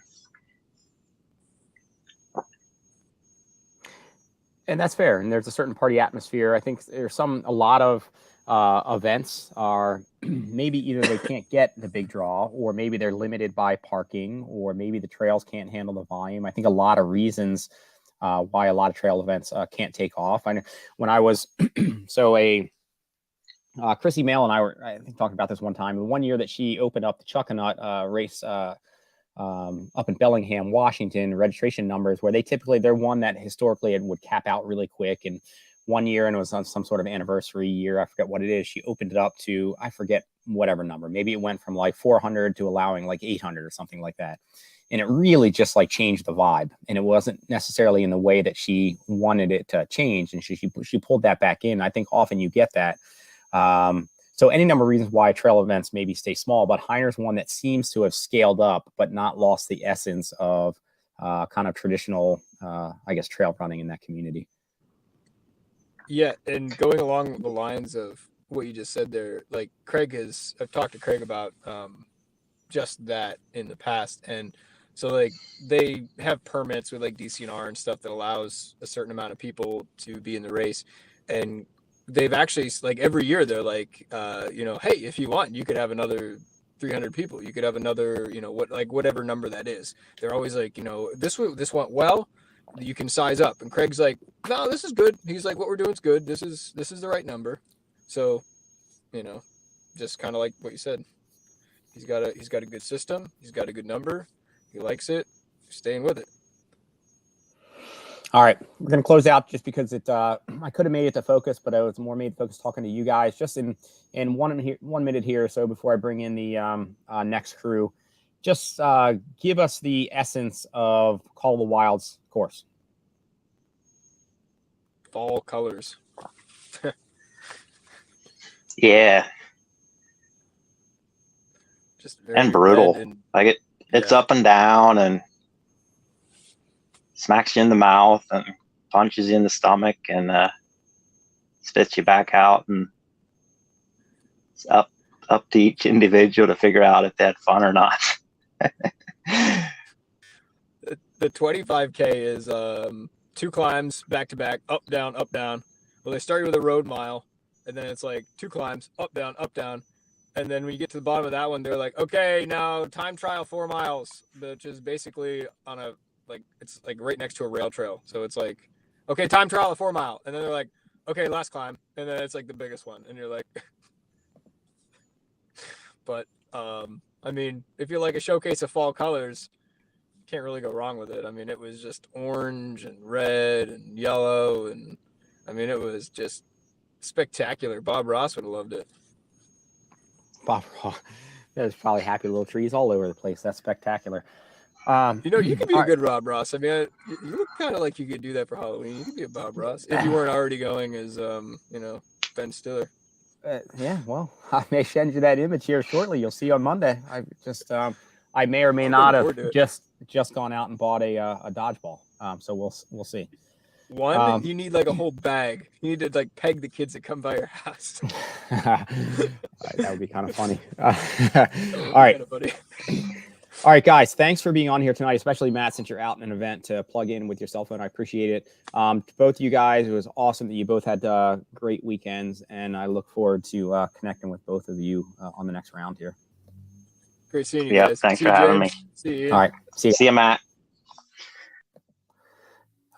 And that's fair. And there's a certain party atmosphere. I think there's a lot of events are maybe either they can't get the big draw, or maybe they're limited by parking, or maybe the trails can't handle the volume. I think a lot of reasons why a lot of trail events can't take off. I know when I was Chrissy Mail and I were, I think, talking about this one time. One year that she opened up the Chuckanut race up in Bellingham, Washington, registration numbers, where they're one that historically it would cap out really quick. And one year, and it was on some sort of anniversary year, I forget what it is, she opened it up to, I forget whatever number, maybe it went from like 400 to allowing like 800 or something like that. And it really just like changed the vibe, and it wasn't necessarily in the way that she wanted it to change, and she pulled that back in. I think often you get that. So any number of reasons why trail events maybe stay small, but Heiner's one that seems to have scaled up, but not lost the essence of kind of traditional, trail running in that community. Yeah, and going along the lines of what you just said there, like I've talked to Craig about just that in the past, and so like they have permits with like DCNR and stuff that allows a certain amount of people to be in the race, and they've actually, like, every year they're like, hey, if you want, you could have another 300 people. You could have another, whatever number that is. They're always like, this went well, you can size up. And Craig's like, no, this is good. He's like, what we're doing is good. This is the right number. So, just kind of like what you said. He's got a good system. He's got a good number. He likes it. He's staying with it. All right, we're going to close out just because I could have made it the focus, but I was more made focus talking to you guys just in 1 minute here or so before I bring in the next crew. Just give us the essence of Call of the Wild's course. Fall colors. Yeah. Just very and brutal. And, it's up and down and smacks you in the mouth and punches you in the stomach and spits you back out, and it's up to each individual to figure out if they had fun or not. The 25K is 2 climbs back to back, up down. Well, they start with a road mile, and then it's like 2 climbs, up down, and then when you get to the bottom of that one, they're like, okay, now time trial 4 miles, which is basically on a, like, it's like right next to a rail trail. So it's like, okay, time trial at 4 mile. And then they're like, okay, last climb. And then it's like the biggest one. And you're like, but I mean, if you like a showcase of fall colors, can't really go wrong with it. I mean, it was just orange and red and yellow, and I mean, it was just spectacular. Bob Ross would have loved it. Bob Ross. There's probably happy little trees all over the place. That's spectaculer. You know, you could be all a good Rob Ross. I mean, you look kind of like you could do that for Halloween. You could be a Bob Ross if you weren't already going as, Ben Stiller. Yeah, well, I may send you that image here shortly. You'll see on Monday. I just, I may or may not have just gone out and bought a dodgeball. So we'll see. You need like a whole bag. You need to like peg the kids that come by your house. That would be kind of funny. All right. All right, guys, thanks for being on here tonight, especially Matt, since you're out in an event to plug in with your cell phone. I appreciate it. To both of you guys, it was awesome that you both had great weekends, and I look forward to connecting with both of you on the next round here. Great seeing you guys. Thanks for having me. See you. All right. See you, Matt.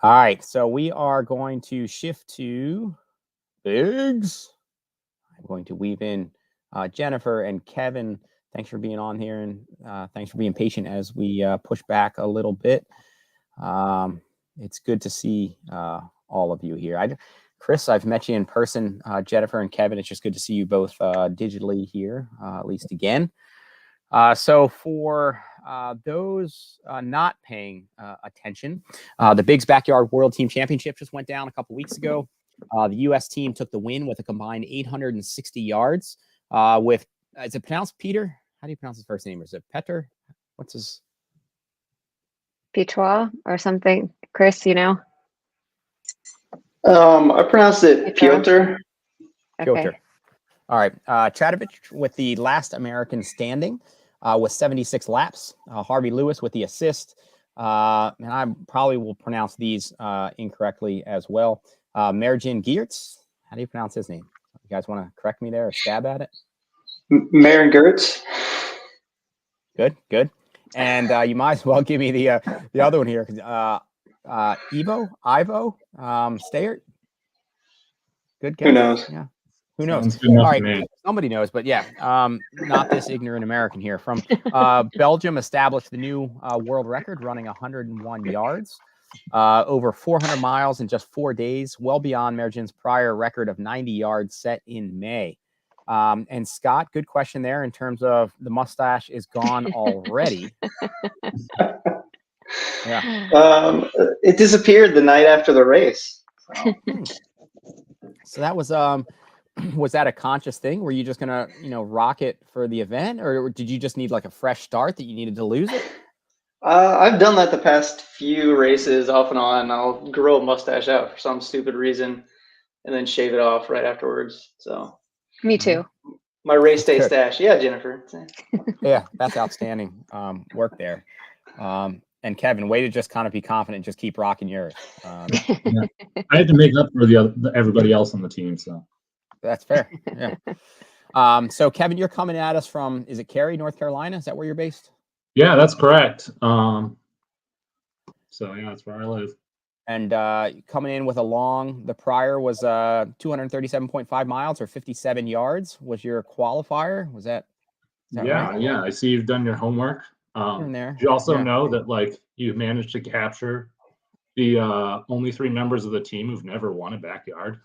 All right, so we are going to shift to bigs. I'm going to weave in Jennifer and Kevin. Thanks for being on here, and thanks for being patient as we push back a little bit. It's good to see all of you here. Chris, I've met you in person. Jennifer and Kevin, it's just good to see you both digitally here, at least again. So for those not paying attention, the Bigs Backyard World Team Championship just went down a couple weeks ago. The U.S. team took the win with a combined 860 yards with, is it pronounced Peter? How do you pronounce his first name? Is it Petter? What's his? Pitois or something. Chris, you know? I pronounced it Piotr. Okay. All right. Chadovich with the last American standing with 76 laps. Harvey Lewis with the assist. And I probably will pronounce these incorrectly as well. Merjin Geertz. How do you pronounce his name? You guys want to correct me there or stab at it? Marin Gertz. Good. And you might as well give me the other one here. Ivo, Stayert. Good guess. Who knows? Yeah. Who knows? All right. Somebody knows, but yeah, not this ignorant American here. From Belgium established the new world record, running 101 yards, over 400 miles in just 4 days, well beyond Merjin's prior record of 90 yards set in May. And Scott, good question there in terms of the mustache is gone already. Yeah. It disappeared the night after the race. So that was that a conscious thing? Were you just gonna, rock it for the event, or did you just need like a fresh start that you needed to lose it? I've done that the past few races off and on. I'll grow a mustache out for some stupid reason and then shave it off right afterwards. So Me too. My race day stash. Yeah, Jennifer. Yeah, that's outstanding work there. And Kevin, way to just kind of be confident, just keep rocking yours. Yeah. I had to make up for everybody else on the team, so that's fair. Yeah. So Kevin, you're coming at us from, is it Cary, North Carolina? Is that where you're based? Yeah, that's correct. So yeah, that's where I live. And coming in with the prior was 237.5 miles or 57 yards was your qualifier. Was that right? Yeah. I see you've done your homework. You also know that you managed to capture the only 3 members of the team who've never won a backyard.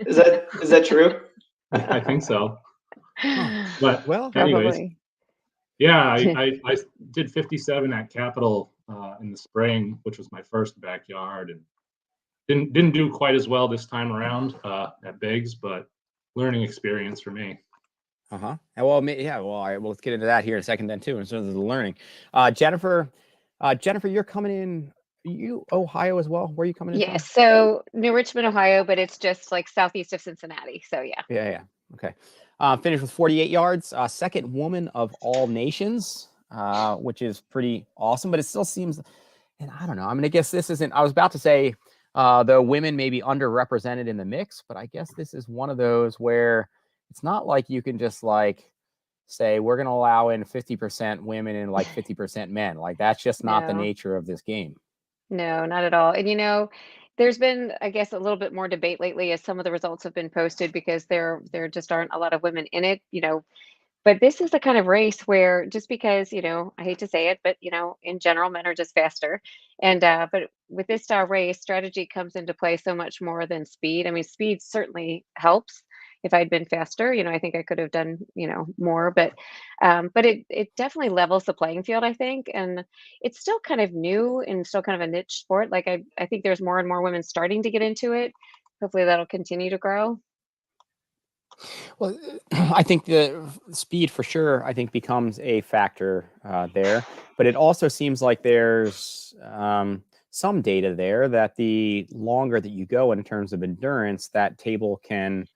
Is that true? I think so. But well, anyways, probably. Yeah, I did 57 at Capitol in the spring, which was my first backyard, and didn't do quite as well this time around at Bigs, but learning experience for me. Well, yeah. Well, all right. Well, let's get into that here in a second, then too, in terms of the learning. Jennifer, you're coming in. You Ohio as well? Where are you coming in? Yeah, so New Richmond, Ohio, but it's just like southeast of Cincinnati. So yeah. Yeah. Okay. Finished with 48 yards. Second woman of all nations, which is pretty awesome. But it still seems, and I don't know. I mean, I guess this isn't. I was about to say the women may be underrepresented in the mix, but I guess this is one of those where it's not like you can just say we're going to allow in 50% women and 50% men. That's just not the nature of this game. No, not at all. And there's been, I guess, a little bit more debate lately as some of the results have been posted because there just aren't a lot of women in it. But this is the kind of race where just because, I hate to say it, but in general, men are just faster. And but with this style race, strategy comes into play so much more than speed. I mean, speed certainly helps. If I'd been faster, I think I could have done, more, but it definitely levels the playing field, I think. And it's still kind of new and still kind of a niche sport. Like I think there's more and more women starting to get into it. Hopefully that'll continue to grow. Well, I think the speed for sure, I think becomes a factor there, but it also seems like there's some data there that the longer that you go in terms of endurance, that table can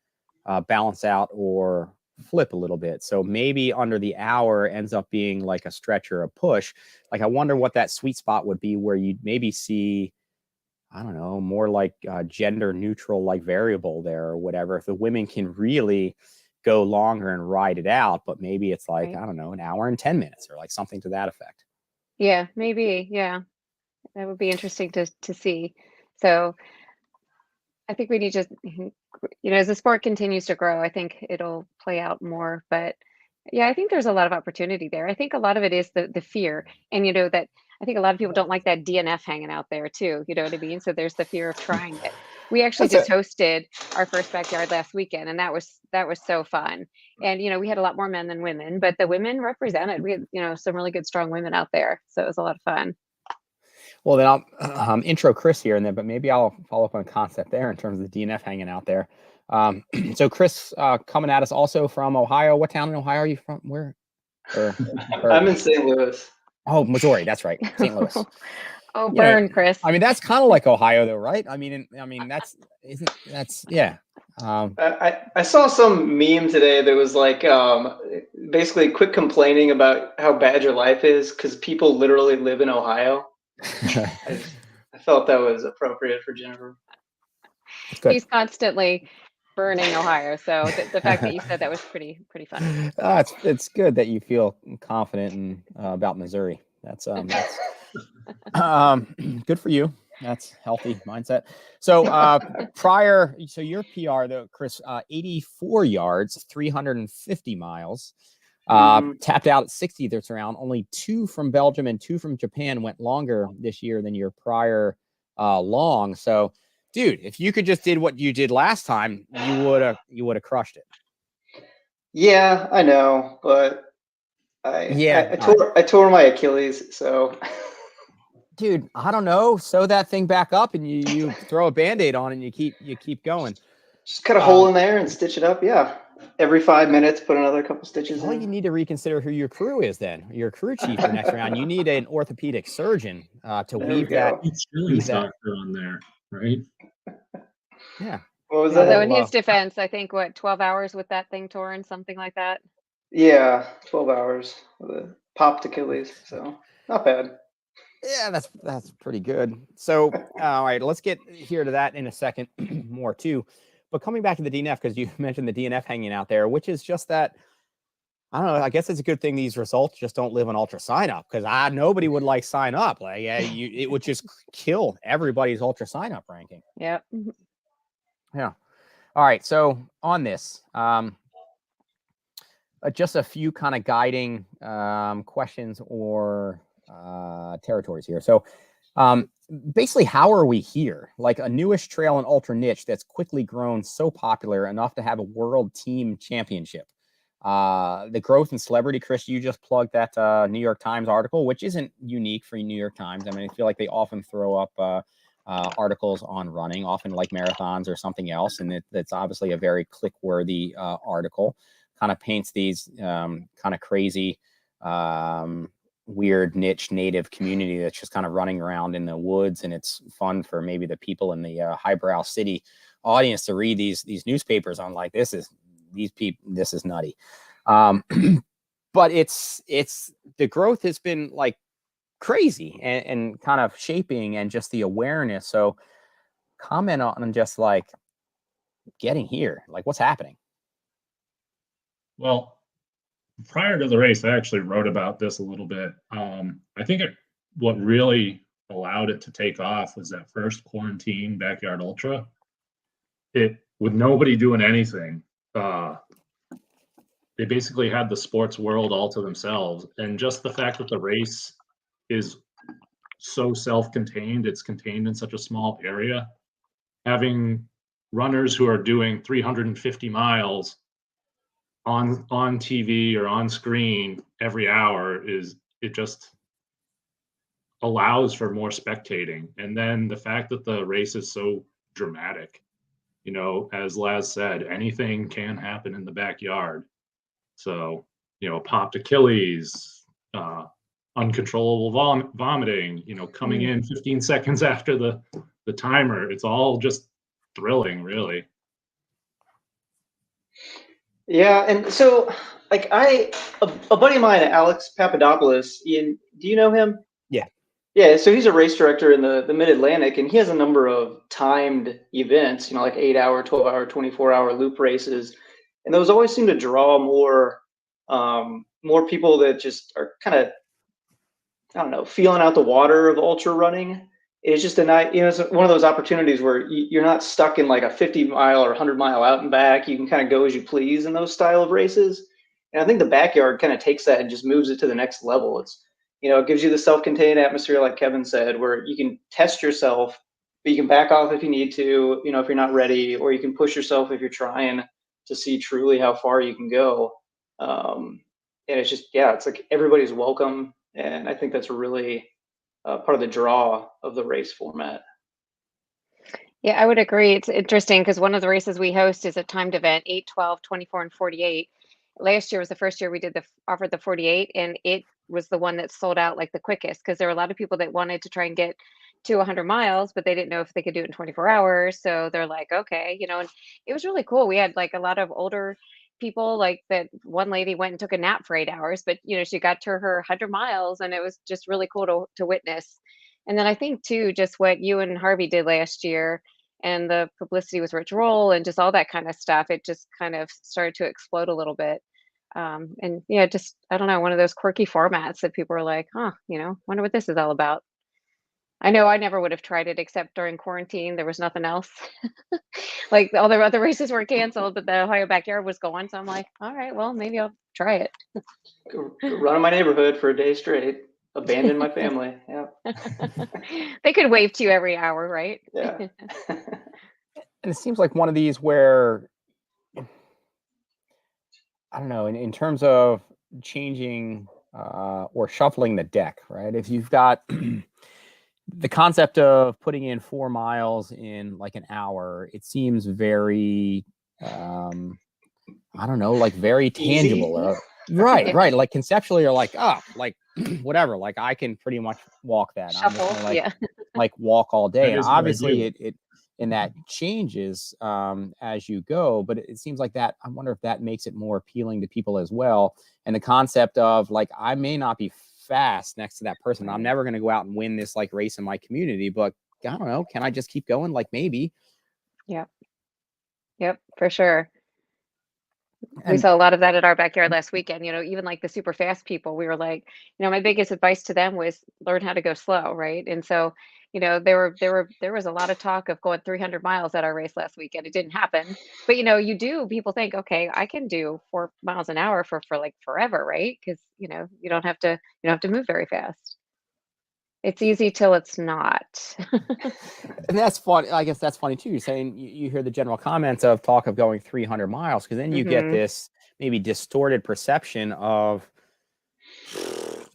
balance out or flip a little bit. So maybe under the hour ends up being like a stretch or a push. Like I wonder what that sweet spot would be where you'd maybe see, I don't know, more like gender neutral, like variable there or whatever. If the women can really go longer and ride it out, but maybe it's like, Right. I don't know, an hour and 10 minutes or like something to that effect. Yeah, maybe. Yeah, that would be interesting to see. So I think we need to, as the sport continues to grow, I think it'll play out more. But yeah, I think there's a lot of opportunity there. I think a lot of it is the fear, and that I think a lot of people don't like that DNF hanging out there too. You know what I mean? So there's the fear of trying it. We actually That's just hosted our first backyard last weekend, and that was so fun. And we had a lot more men than women, but the women represented. We had some really good, strong women out there, so it was a lot of fun. Well, then I'll intro Chris here and then, but maybe I'll follow up on a concept there in terms of the DNF hanging out there. So Chris, coming at us also from Ohio. What town in Ohio are you from? Where? I'm in St. Louis. Oh, Missouri. That's right. St. Louis. Oh, burn, Chris. I mean, that's kind of like Ohio though, right? I mean, yeah. I saw some meme today that was like basically quit complaining about how bad your life is because people literally live in Ohio. I felt that was appropriate for Jennifer. He's constantly burning Ohio, so the fact that you said that was pretty funny. It's good that you feel confident in, about Missouri. That's good for you. That's healthy mindset. So so your PR though, Chris, 84 yards, 350 miles. Tapped out at 60 this round. Only 2 from Belgium and 2 from Japan went longer this year than your prior long. So, dude, if you could just did what you did last time, you would have crushed it. Yeah, I know, but I tore my Achilles, so. Dude, I don't know. Sew that thing back up and you throw a Band-Aid on and you keep going. Just cut a hole in there and stitch it up. Yeah. Every 5 minutes, put another couple stitches in. You need to reconsider who your crew is then. Your crew chief for next round. You need an orthopedic surgeon to weave that. Doctor on there, right? Yeah. What was that? Although in his defense, I think 12 hours with that thing torn, something like that. Yeah, 12 hours with a popped Achilles. So not bad. Yeah, that's pretty good. So, all right, let's get here to that in a second more too. But coming back to the DNF, because you mentioned the DNF hanging out there, which is just that, I don't know, I guess it's a good thing these results just don't live on ultra sign up because nobody would like sign up. Like, it would just kill everybody's ultra sign up ranking. Yeah. Yeah. All right. So on this, just a few kind of guiding questions or territories here. So basically, how are we here? Like a newish trail and ultra niche that's quickly grown so popular enough to have a world team championship. The growth in celebrity, Chris, you just plugged that New York Times article, which isn't unique for New York Times. I mean, I feel like they often throw up articles on running, often like marathons or something else. And that's obviously a very click-worthy article. Kind of paints these kind of crazy weird niche native community that's just kind of running around in the woods, and it's fun for maybe the people in the highbrow city audience to read these newspapers on like this is nutty. But it's the growth has been like crazy and kind of shaping and just the awareness. So comment on just like getting here, like what's happening. Well, prior to the race, I actually wrote about this a little bit. I think what really allowed it to take off was that first quarantine backyard ultra. It with nobody doing anything. they basically had the sports world all to themselves. And just the fact that the race is so self-contained, it's contained in such a small area, having runners who are doing 350 miles on TV or on screen every hour it just allows for more spectating. And then the fact that the race is so dramatic, you know, as Laz said, anything can happen in the backyard. So, you know, popped Achilles, uncontrollable vomiting, you know, coming in 15 seconds after the timer. It's all just thrilling, really. Yeah, and so like a buddy of mine, Alex Papadopoulos, Ian, do you know him? Yeah. Yeah, so he's a race director in the Mid-Atlantic, and he has a number of timed events, you know, like 8-hour, 12-hour, 24-hour loop races. And those always seem to draw more people that just are kind of, I don't know, feeling out the water of ultra running. It's just a night, you know, it's one of those opportunities where you're not stuck in like a 50-mile or 100-mile out and back. You can kind of go as you please in those style of races. And I think the backyard kind of takes that and just moves it to the next level. It's, you know, it gives you the self-contained atmosphere, like Kevin said, where you can test yourself, but you can back off if you need to, you know, if you're not ready, or you can push yourself if you're trying to see truly how far you can go. And it's just, yeah, it's like everybody's welcome. And I think that's really part of the draw of the race format. Yeah, I would agree. It's interesting because one of the races we host is a timed event, 8, 12, 24, and 48. Last year was the first year we did offered the 48, and it was the one that sold out like the quickest because there were a lot of people that wanted to try and get to 100 miles, but they didn't know if they could do it in 24 hours. So they're like, okay, you know, and it was really cool. We had like a lot of older people, like that one lady went and took a nap for 8 hours, but you know, she got to her 100 miles and it was just really cool to witness. And then I think too, just what you and Harvey did last year and the publicity with Rich Roll and just all that kind of stuff, it just kind of started to explode a little bit. And yeah, just, I don't know, one of those quirky formats that people are like, huh, you know, wonder what this is all about. I know I never would have tried it except during quarantine. There was nothing else. Like all the other races were canceled, but the Ohio backyard was going. So I'm like, all right, well, maybe I'll try it. Go run in my neighborhood for a day straight, abandon my family. Yeah. They could wave to you every hour, right? Yeah. And it seems like one of these where, I don't know, in terms of changing or shuffling the deck, right? If you've got the concept of putting in 4 miles in like an hour, it seems very, I don't know, like very tangible. Right. Like conceptually, you're like, oh, like whatever. Like I can pretty much walk that. Shuffle, I'm just gonna yeah. like walk all day. That And is what I obviously do. it and that changes as you go. But it seems like that, I wonder if that makes it more appealing to people as well. And the concept of like, I may not be fast next to that person. I'm never going to go out and win this like race in my community, but I don't know. Can I just keep going? Like maybe. Yep, for sure. We And saw a lot of that at our backyard last weekend. You know, even like the super fast people, we were like, you know, my biggest advice to them was learn how to go slow, right? And so, you know, there was a lot of talk of going 300 miles at our race last weekend. It didn't happen, but you know, people think, okay, I can do 4 miles an hour for like forever, right? Because you know, you don't have to move very fast. It's easy till it's not. and that's funny. I guess that's funny too. You're saying you hear the general comments of talk of going 300 miles because then you get this maybe distorted perception of,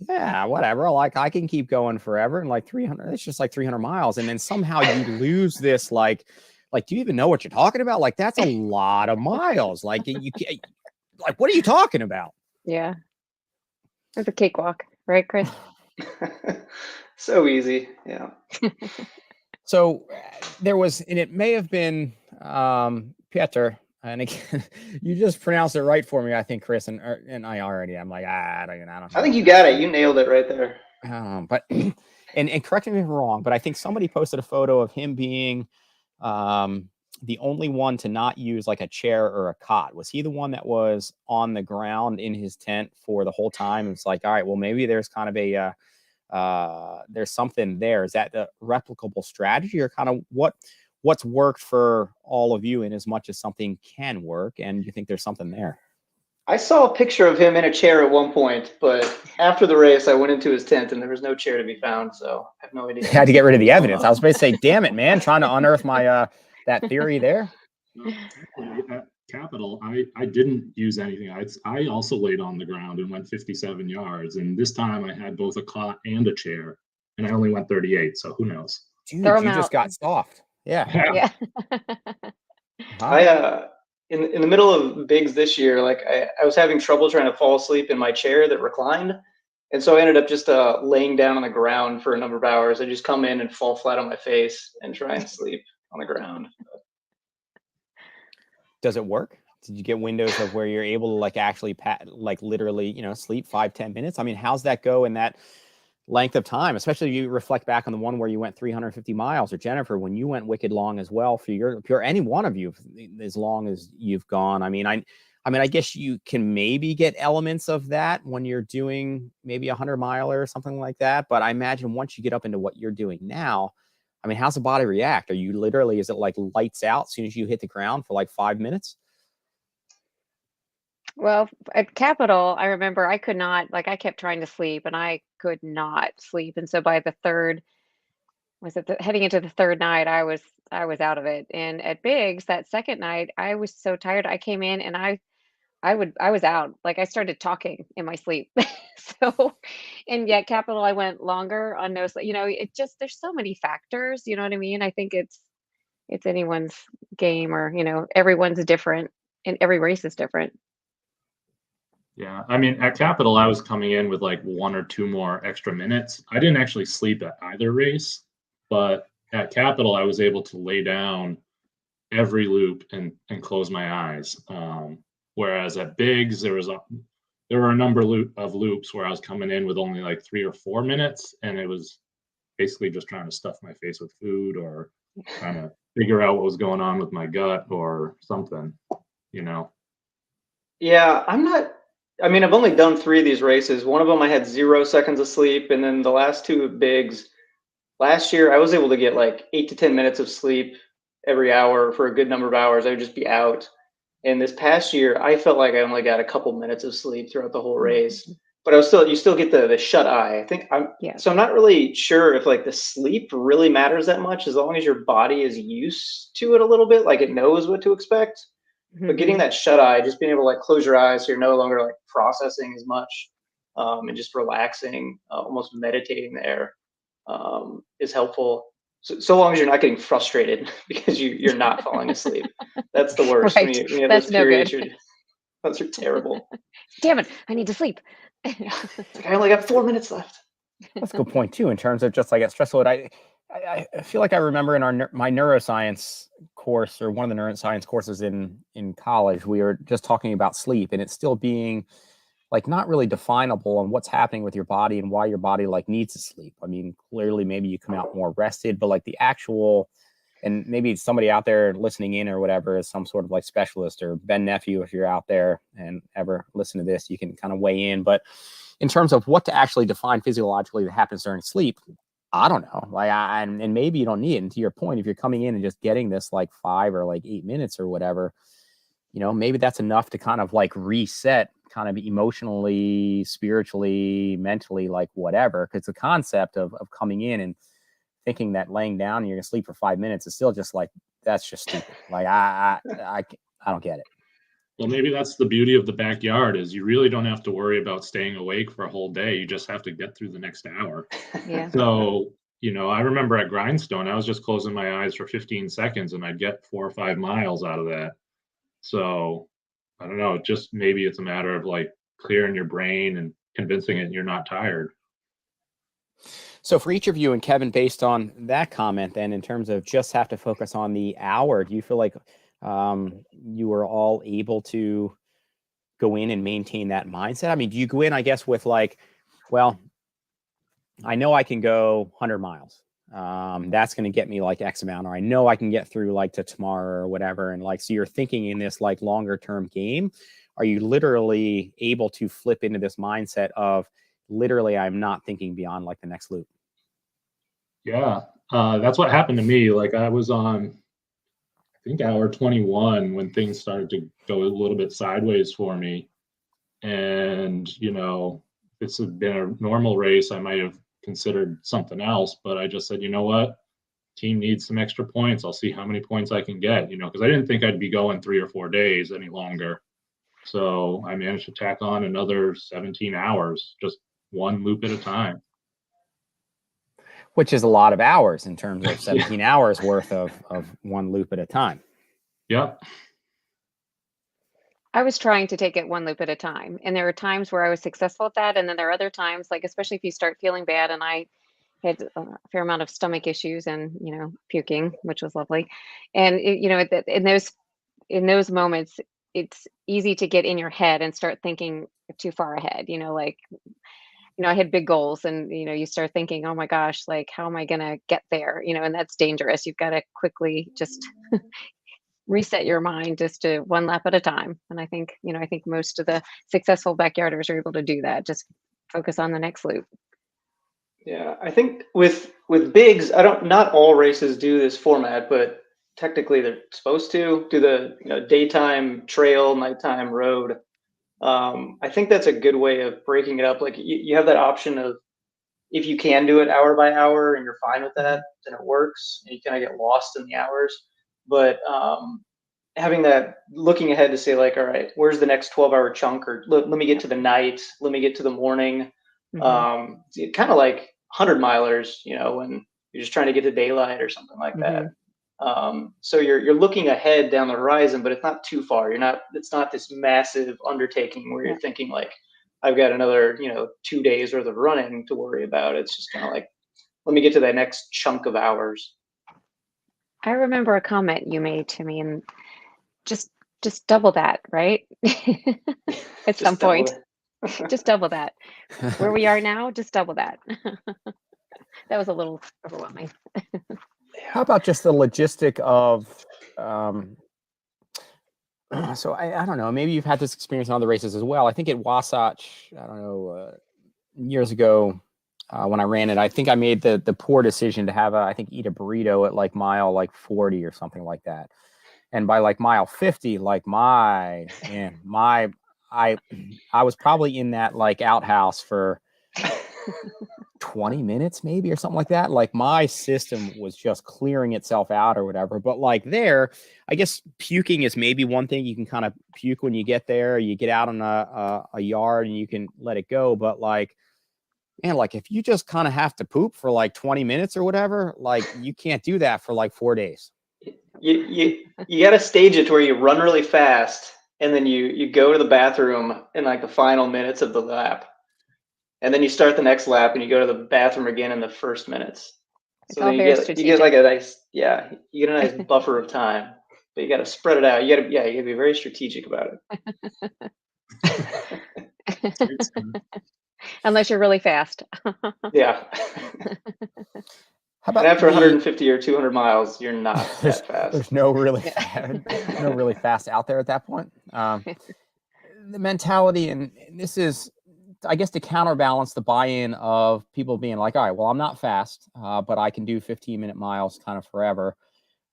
yeah, whatever. Like I can keep going forever, and like 300, it's just like 300 miles, and then somehow you lose this like, do you even know what you're talking about? Like that's a lot of miles. Like you can't, like what are you talking about? Yeah, it's a cakewalk, right, Chris? So easy. Yeah. So there was, and it may have been Peter, and again, you just pronounced it right for me, I think, Chris, and I already, I'm like, I don't know. I think you got it. You nailed it right there. But and correct me if I'm wrong, but I think somebody posted a photo of him being the only one to not use like a chair or a cot. Was he the one that was on the ground in his tent for the whole time? It's like, all right, well, maybe there's kind of a there's something there. Is that the replicable strategy, or kind of what's worked for all of you in as much as something can work, and you think there's something there? I saw a picture of him in a chair at one point, but after the race, I went into his tent and there was no chair to be found. So I have no idea. Had to get rid of the what's going evidence. on. I was about to say, damn it, man, trying to unearth my that theory there. No, actually, at Capitol, I didn't use anything. I also laid on the ground and went 57 yards. And this time I had both a cot and a chair, and I only went 38. So who knows? Dude, Throw 'em you out. just got soft. Yeah. Yeah. I in the middle of Bigs this year, like I was having trouble trying to fall asleep in my chair that reclined. And so I ended up just laying down on the ground for a number of hours. I just come in and fall flat on my face and try and sleep on the ground. Does it work? Did you get windows of where you're able to like actually like literally, sleep 5-10 minutes? I mean, how's that go in that length of time, especially if you reflect back on the one where you went 350 miles, or Jennifer, when you went wicked long as well for any one of you, as long as you've gone. I mean, I guess you can maybe get elements of that when you're doing maybe 100 miler or something like that. But I imagine once you get up into what you're doing now, I mean, how's the body react? Are you literally, is it like lights out as soon as you hit the ground for like 5 minutes? Well, at Capitol, I remember I could not, like, I kept trying to sleep and I could not sleep. And so by the third, heading into the third night, I was out of it. And at Biggs, that second night, I was so tired. I came in and I was out. Like, I started talking in my sleep. So, and yet Capitol, I went longer on no sleep. It just, there's so many factors, you know what I mean? I think it's anyone's game, or, everyone's different and every race is different. Yeah, I mean, at Capitol, I was coming in with like 1 or 2 more extra minutes. I didn't actually sleep at either race, but at Capitol, I was able to lay down every loop and close my eyes. Whereas at Biggs, there were a number of loops where I was coming in with only like 3 or 4 minutes, and it was basically just trying to stuff my face with food or trying to figure out what was going on with my gut or something, Yeah, I've only done 3 of these races. One of them I had 0 seconds of sleep, and then the last 2 Bigs. Last year I was able to get like 8 to 10 minutes of sleep every hour for a good number of hours. I would just be out. And this past year, I felt like I only got a couple minutes of sleep throughout the whole race. But you still get the shut eye. I think so I'm not really sure if like the sleep really matters that much, as long as your body is used to it a little bit, like it knows what to expect. But getting that shut eye, just being able to like close your eyes so you're no longer like processing as much, and just relaxing, almost meditating there, is helpful. So long as you're not getting frustrated because you're not falling asleep. That's the worst. Right. When you have That's those no periods, good. those are terrible. Damn it, I need to sleep. It's like, I only got 4 minutes left. That's a good point too, in terms of just like a stress load. I feel like I remember in my neuroscience course, or one of the neuroscience courses in college, we were just talking about sleep, and it's still being like not really definable on what's happening with your body and why your body like needs to sleep. I mean, clearly maybe you come out more rested, but like the actual, and maybe somebody out there listening in or whatever is some sort of like specialist, or Ben Nephew, if you're out there and ever listen to this, you can kind of weigh in. But in terms of what to actually define physiologically that happens during sleep, I don't know. Like, and maybe you don't need it. And to your point, if you're coming in and just getting this like 5 or like 8 minutes or whatever, maybe that's enough to kind of like reset, kind of emotionally, spiritually, mentally, like whatever. Because the concept of coming in and thinking that laying down and you're gonna sleep for 5 minutes is still just like, that's just stupid. Like I don't get it. Well, maybe that's the beauty of the backyard, is you really don't have to worry about staying awake for a whole day. You just have to get through the next hour. Yeah. So, I remember at Grindstone, I was just closing my eyes for 15 seconds and I'd get 4 or 5 miles out of that. So I don't know, just maybe it's a matter of like clearing your brain and convincing it you're not tired. So for each of you, and Kevin, based on that comment, then in terms of just have to focus on the hour, do you feel like you were all able to go in and maintain that mindset? I mean, do you go in, I guess, with like, well, I know I can go 100 miles. That's going to get me like X amount, or I know I can get through like to tomorrow or whatever. And like, so you're thinking in this like longer term game. Are you literally able to flip into this mindset of literally, I'm not thinking beyond like the next loop? Yeah, that's what happened to me. Like I was on, I think, hour 21 when things started to go a little bit sideways for me. And, if it's been a normal race, I might have considered something else, but I just said, you know what? Team needs some extra points. I'll see how many points I can get, because I didn't think I'd be going 3 or 4 days any longer. So I managed to tack on another 17 hours, just one loop at a time. Which is a lot of hours in terms of 17 hours worth of one loop at a time. Yep. I was trying to take it one loop at a time. And there were times where I was successful at that. And then there are other times, like, especially if you start feeling bad, and I had a fair amount of stomach issues and, puking, which was lovely. And, in those moments, it's easy to get in your head and start thinking too far ahead, I had big goals, and, you start thinking, oh my gosh, like, how am I going to get there? And that's dangerous. You've got to quickly just reset your mind just to one lap at a time. And I think most of the successful backyarders are able to do that. Just focus on the next loop. Yeah, I think with bigs, not all races do this format, but technically they're supposed to do the daytime trail, nighttime road. I think that's a good way of breaking it up. Like you have that option of, if you can do it hour by hour and you're fine with that, then it works. And you kind of get lost in the hours. But having that, looking ahead to say, like, all right, where's the next 12-hour chunk? Or let me get to the night. Let me get to the morning. Kind of like 100-milers, when you're just trying to get to daylight or something like that. So you're looking ahead down the horizon, but it's not too far. It's not this massive undertaking where you're thinking like, I've got another, 2 days worth of running to worry about. It's just kind of like, let me get to that next chunk of hours. I remember a comment you made to me, and just double that, right? At some point. Just double that. Where we are now, just double that. That was a little overwhelming. How about just the logistic of, so I don't know, maybe you've had this experience in other races as well. I think at Wasatch, I don't know, years ago when I ran it, I think I made the poor decision to have eat a burrito at like mile 40 or something like that. And by like mile 50, like I was probably in that like outhouse for 20 minutes maybe or something like that. Like my system was just clearing itself out or whatever. But like there, I guess puking is maybe one thing. You can kind of puke when you get there. You get out on a yard and you can let it go. But like, man, like if you just kind of have to poop for like 20 minutes or whatever, like you can't do that for like 4 days. You got to stage it to where you run really fast and then you go to the bathroom in like the final minutes of the lap. And then you start the next lap and you go to the bathroom again in the first minutes. It's So all then very you strategic. get like a nice, you get a nice buffer of time, but you got to spread it out. You got to be very strategic about it. Unless you're really fast. Yeah. How about and after 150 or 200 miles, you're not that fast. There's no really fast out there at that point. The mentality, and this is, I guess, to counterbalance the buy-in of people being like, all right, well, I'm not fast, but I can do 15-minute miles kind of forever.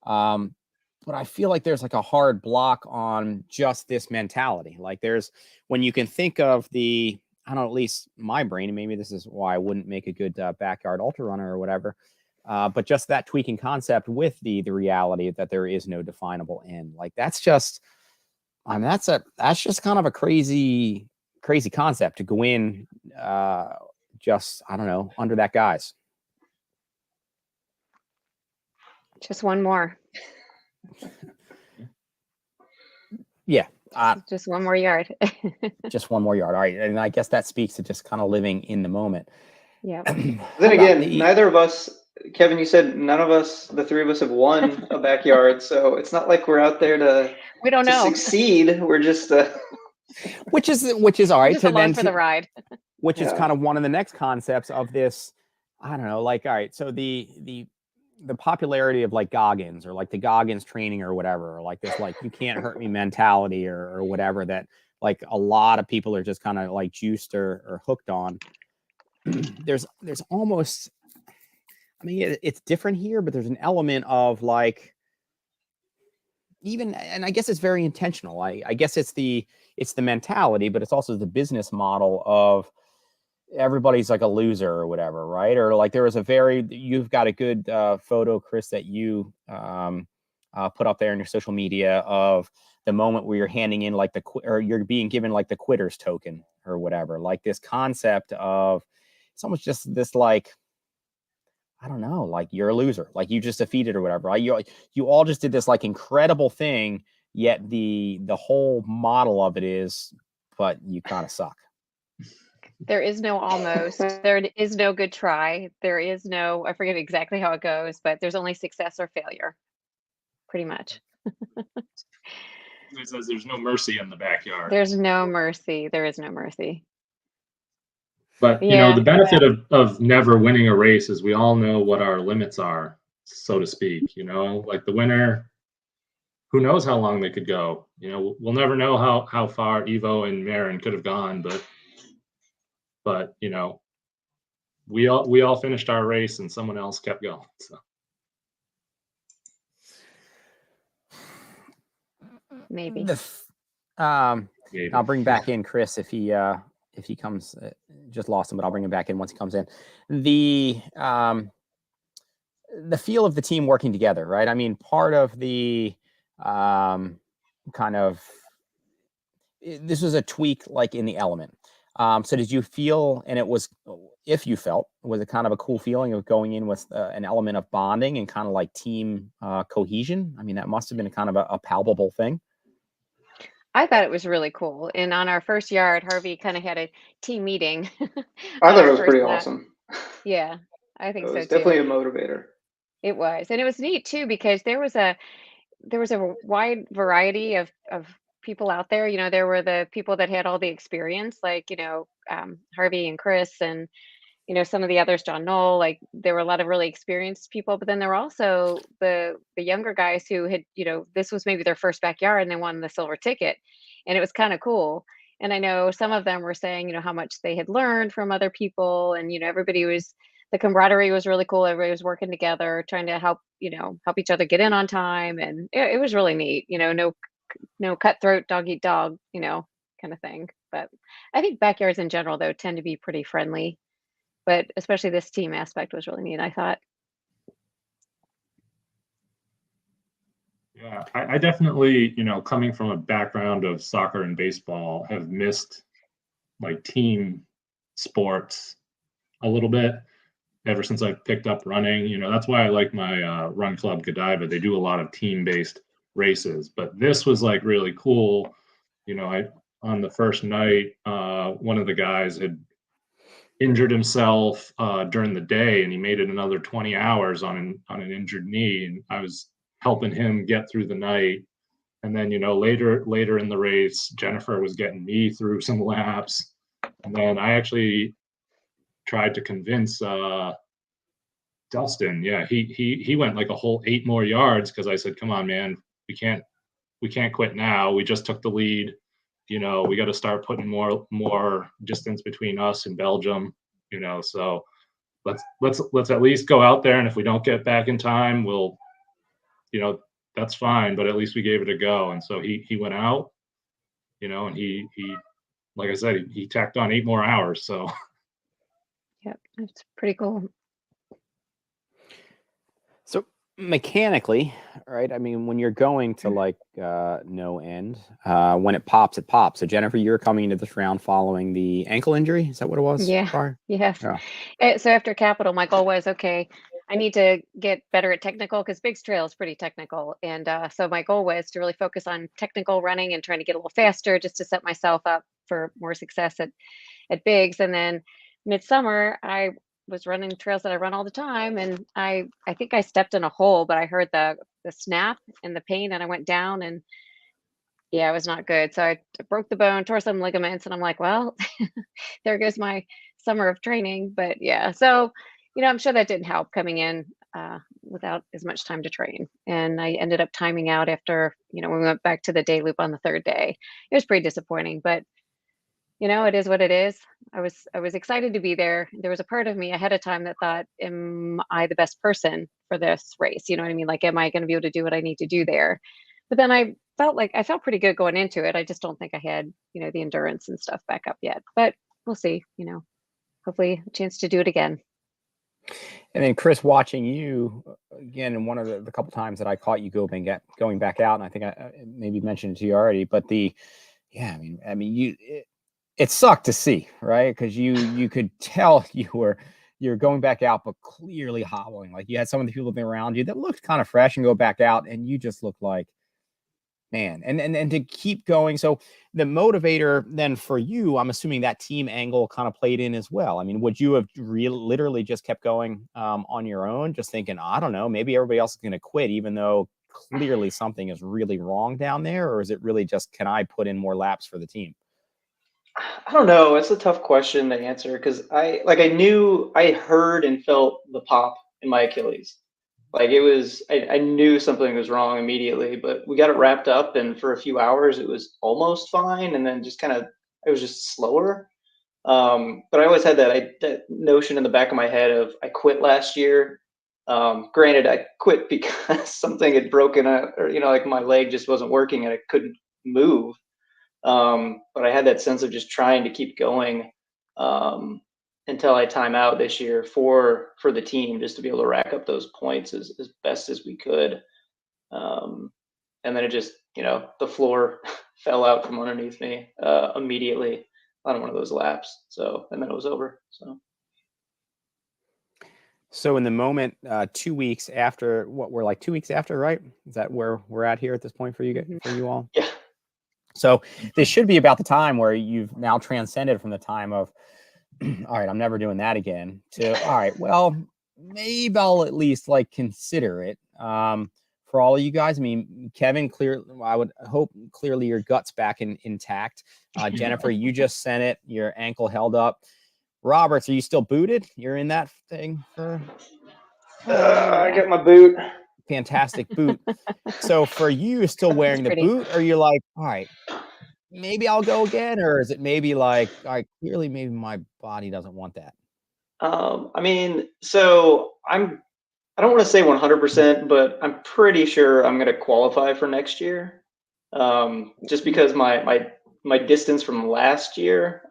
But I feel like there's like a hard block on just this mentality. Like when you can think of I don't know, at least my brain, and maybe this is why I wouldn't make a good backyard ultra runner or whatever. But just that tweaking concept with the reality that there is no definable end. Like that's just kind of a crazy concept to go in just, I don't know, under that guise. Just one more. Yeah. Just one more yard. Just one more yard. All right. And I guess that speaks to just kind of living in the moment. Yeah. Then again, neither of us, Kevin, you said none of us, the three of us have won a backyard. So it's not like we're out there to succeed. We're just which is all right. Just along for the ride. Which is kind of one of the next concepts of this. I don't know, like, all right, so the popularity of like Goggins or like the Goggins training or whatever, or like this, like you can't hurt me mentality or whatever, that like a lot of people are just kind of like juiced or hooked on. There's almost, I mean, it's different here, but there's an element of like, even, and I guess it's very intentional. I guess it's the mentality, but it's also the business model of everybody's like a loser or whatever, right? Or like there was you've got a good photo, Chris, that you put up there in your social media of the moment where you're handing in like or you're being given like the quitter's token or whatever, like this concept of it's almost just this like, I don't know, like you're a loser, like you just defeated or whatever. Right? You all just did this like incredible thing, yet the whole model of it is, but you kind of suck. There is no almost. There is no good try. There is no, I forget exactly how it goes, but there's only success or failure, pretty much. It says there's no mercy in the backyard. There's no mercy. There is no mercy. But you know, the benefit of never winning a race is we all know what our limits are, so to speak. You know, like the winner, who knows how long they could go. You know, we'll never know how far Evo and Marin could have gone, but you know, we all finished our race and someone else kept going. So maybe. maybe. I'll bring back in Chris if he comes. Just lost him, but I'll bring him back in once he comes in. The feel of the team working together, right? I mean, part of the kind of this was a tweak like in the element. So did you feel, and it was, if you felt, was it kind of a cool feeling of going in with an element of bonding and kind of like team cohesion? I mean, that must have been a kind of a palpable thing. I thought it was really cool. And on our first yard, Harvey kind of had a team meeting. I thought it was pretty awesome. Yeah, I think so too. It was definitely a motivator. It was. And it was neat too, because there was a wide variety of people out there. You know, there were the people that had all the experience, like, you know, Harvey and Chris and, you know, some of the others, John Knoll, like there were a lot of really experienced people, but then there were also the younger guys who had, you know, this was maybe their first backyard and they won the silver ticket, and it was kind of cool. And I know some of them were saying, you know, how much they had learned from other people, and, you know, the camaraderie was really cool. Everybody was working together, trying to help each other get in on time. And it was really neat, you know, no cutthroat dog eat dog, you know, kind of thing. But I think backyards in general, though, tend to be pretty friendly. But especially this team aspect was really neat, I thought. Yeah, I definitely, you know, coming from a background of soccer and baseball, have missed like team sports a little bit ever since I picked up running. You know, that's why I like my run club Godiva. They do a lot of team-based races, but this was like really cool. You know, on the first night, one of the guys had injured himself during the day, and he made it another 20 hours on an injured knee, and I was helping him get through the night. And then, you know, later in the race, Jennifer was getting me through some laps, and then I actually tried to convince Dustin. Yeah, he went like a whole 8 more yards, because I said, come on, man, we can't quit now. We just took the lead. You know, we got to start putting more distance between us and Belgium, you know, so let's at least go out there. And if we don't get back in time, we'll, you know, that's fine, but at least we gave it a go. And so he went out, you know, and he like I said, he tacked on 8 more hours. So yep, that's pretty cool. So mechanically, right? I mean, when you're going to like no end, when it pops, it pops. So Jennifer, you're coming into this round following the ankle injury. Is that what it was? Yeah. Prior? Yes. Yeah. So after Capital, my goal was, okay, I need to get better at technical, because Biggs Trail is pretty technical. And so my goal was to really focus on technical running and trying to get a little faster, just to set myself up for more success at Biggs. And then midsummer, I was running trails that I run all the time, and I think I stepped in a hole, but I heard the snap and the pain, and I went down, and yeah, it was not good. So I broke the bone, tore some ligaments, and I'm like, well, there goes my summer of training. But yeah, so, you know, I'm sure that didn't help coming in without as much time to train. And I ended up timing out after, you know, we went back to the day loop on the 3rd day. It was pretty disappointing, but you know, it is what it is. I was excited to be there. There was a part of me ahead of time that thought, am I the best person for this race? You know what I mean? Like, am I going to be able to do what I need to do there? But then I felt pretty good going into it. I just don't think I had, the endurance and stuff back up yet. But we'll see, hopefully a chance to do it again. And then Chris, watching you again, in one of the couple times that I caught you going back out, and I think I maybe mentioned it to you already, but it sucked to see, right? Because you could tell you're going back out, but clearly hobbling. Like you had some of the people around you that looked kind of fresh and go back out, and you just looked like, man. And to keep going. So the motivator then for you, I'm assuming that team angle kind of played in as well. I mean, would you have literally just kept going on your own, just thinking, I don't know, maybe everybody else is going to quit, even though clearly something is really wrong down there? Or is it really just, can I put in more laps for the team? I don't know. It's a tough question to answer because I heard and felt the pop in my Achilles. Like I knew something was wrong immediately, but we got it wrapped up, and for a few hours it was almost fine, and then just it was just slower. But I always had that notion in the back of my head of I quit last year. Granted, I quit because something had broken, or like my leg just wasn't working and I couldn't move. But I had that sense of just trying to keep going until I time out this year for the team, just to be able to rack up those points as best as we could. And then it just, the floor fell out from underneath me immediately on one of those laps. And then it was over. So in the moment, 2 weeks after, we're like 2 weeks after, right? Is that where we're at here at this point for you all? Yeah. So this should be about the time where you've now transcended from the time of, all right, I'm never doing that again, to, all right, well, maybe I'll at least consider it. For all of you guys, I mean, Kevin, I would hope clearly your gut's back intact. Jennifer, you just sent it, your ankle held up. Roberts, are you still booted? You're in that thing for? I got my boot. Fantastic boot. So for you, still wearing the boot, or you're like, all right, maybe I'll go again, or is it maybe like, all right, clearly maybe my body doesn't want that? I mean, so I don't want to say 100%, but I'm pretty sure I'm going to qualify for next year. Just because my distance from last year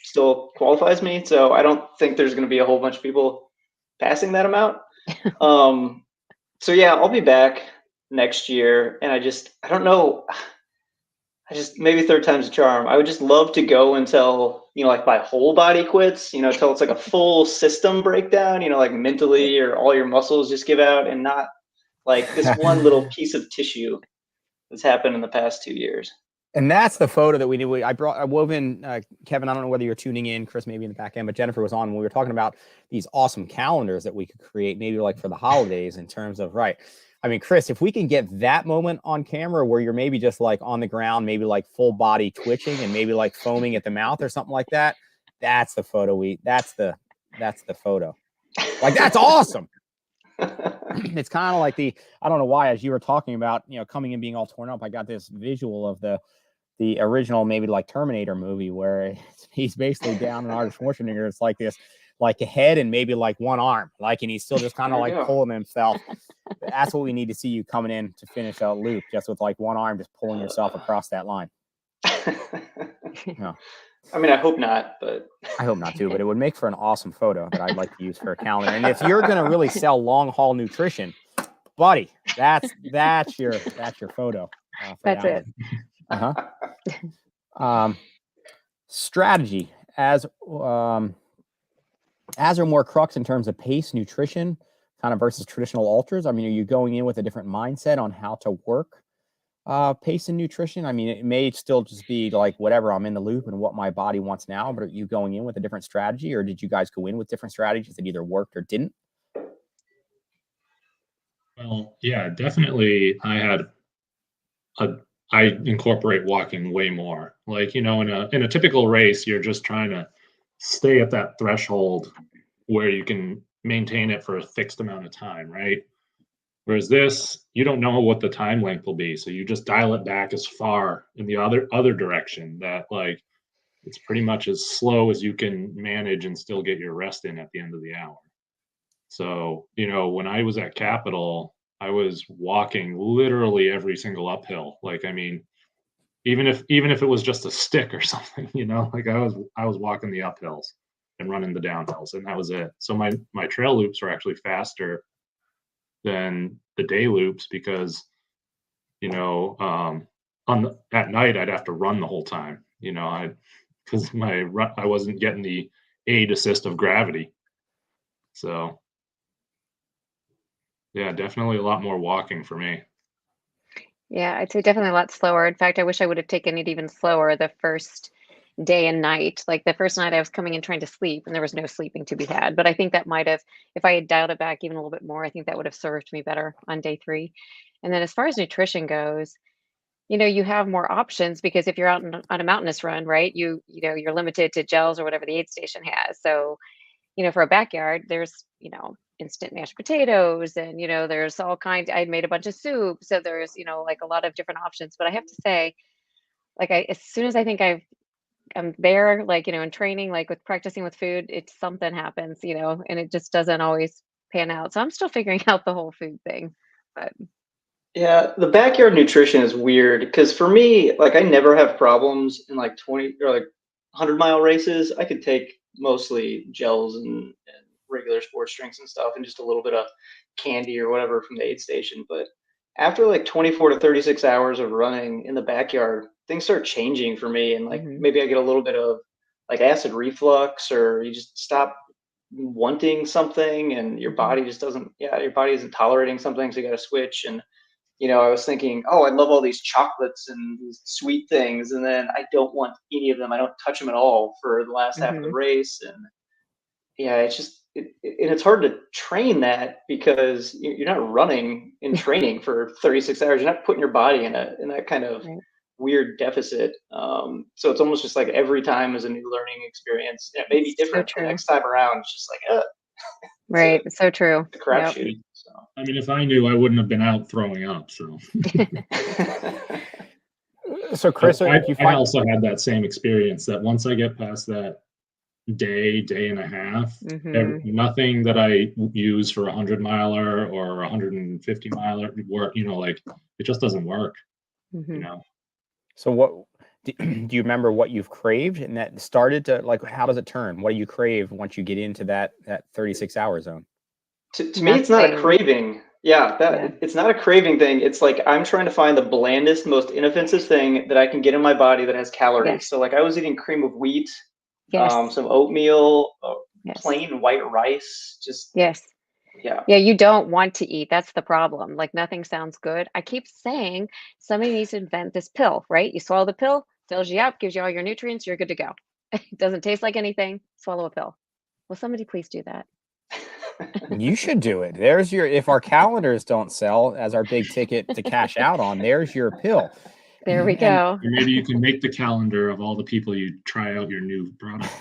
still qualifies me. So I don't think there's going to be a whole bunch of people passing that amount. So yeah, I'll be back next year. And I don't know. Maybe third time's a charm. I would just love to go until, my whole body quits, until it's like a full system breakdown, like mentally, or all your muscles just give out, and not like this one little piece of tissue that's happened in the past 2 years. And that's the photo that we did. I wove in, Kevin, I don't know whether you're tuning in, Chris, maybe in the back end, but Jennifer was on when we were talking about these awesome calendars that we could create, maybe for the holidays, in terms of, right. I mean, Chris, if we can get that moment on camera where you're maybe just on the ground, maybe full body twitching and maybe foaming at the mouth or something like that, that's the photo that's the photo. That's awesome. It's kind of like I don't know why, as you were talking about, coming and being all torn up, I got this visual of the original, maybe Terminator movie, where he's basically down in Arnold Schwarzenegger. It's like this, a head and maybe one arm, and he's still just kind of pulling himself. That's what we need to see you coming in to finish a loop, just with one arm, just pulling yourself across that line. No. I mean, I hope not, but I hope not too, but it would make for an awesome photo that I'd like to use for a calendar. And if you're going to really sell long haul nutrition, buddy, that's your photo. That's it. Strategy as are more crux in terms of pace, nutrition, kind of versus traditional ultras. I mean, are you going in with a different mindset on how to work pace and nutrition? I mean, it may still just be whatever, I'm in the loop and what my body wants now, but are you going in with a different strategy, or did you guys go in with different strategies that either worked or didn't? Well, yeah, definitely. I incorporate walking way more. In a typical race, you're just trying to stay at that threshold where you can maintain it for a fixed amount of time, right? Whereas this, you don't know what the time length will be, so you just dial it back as far in the other direction that it's pretty much as slow as you can manage and still get your rest in at the end of the hour. So, when I was at Capitol, I was walking literally every single uphill. Like, I mean, even if it was just a stick or something, like I was walking the uphills and running the downhills, and that was it. So my trail loops were actually faster than the day loops because, at night I'd have to run the whole time, because I wasn't getting the aid assist of gravity. So yeah, definitely a lot more walking for me. Yeah, I'd say definitely a lot slower. In fact, I wish I would have taken it even slower the first day and night. Like the first night I was coming in trying to sleep and there was no sleeping to be had. But I think that might have, if I had dialed it back even a little bit more, I think that would have served me better on day 3. And then as far as nutrition goes, you have more options because if you're out on a mountainous run, right, you're limited to gels or whatever the aid station has. So, for a backyard, there's, instant mashed potatoes and, there's all kinds. I made a bunch of soup. So there's, like a lot of different options. But I have to say, like as soon as I think I'm there, like, in training, like with practicing with food, it's something happens, and it just doesn't always pan out. So I'm still figuring out the whole food thing. But Yeah, the backyard nutrition is weird because for me, like I never have problems in like 20 or like 100-mile races. I could take mostly gels and regular sports drinks and stuff and just a little bit of candy or whatever from the aid station. But after like 24 to 36 hours of running in the backyard, things start changing for me. And like maybe I get a little bit of like acid reflux, or you just stop wanting something and your body just doesn't, your body isn't tolerating something. So you got to switch. And I was thinking, oh, I love all these chocolates and these sweet things, and then I don't want any of them. I don't touch them at all for the last half of the race, and it's just and it's hard to train that because you're not running in training for 36 hours. You're not putting your body in that kind of weird deficit. So it's almost just like every time is a new learning experience. It may be different the next time around. It's just like, right, so true. It's a crapshoot. So. I mean, if I knew, I wouldn't have been out throwing up. So, so Chris, I also had that same experience that once I get past that day and a half, nothing that I use for 100-miler or 150-miler work, like it just doesn't work. So what do you remember what you've craved and that started to, like, how does it turn? What do you crave once you get into that 36-hour zone? To me, it's not a craving. It's not a craving thing. It's like I'm trying to find the blandest, most inoffensive thing that I can get in my body that has calories. Yes. So like I was eating cream of wheat, some oatmeal, plain white rice, just Yeah, you don't want to eat. That's the problem. Like nothing sounds good. I keep saying somebody needs to invent this pill, right? You swallow the pill, fills you up, gives you all your nutrients, you're good to go. It doesn't taste like anything. Swallow a pill. Will somebody please do that? You should do it. There's if our calendars don't sell as our big ticket to cash out on, there's your pill. There we go. Maybe you can make the calendar of all the people you try out your new product.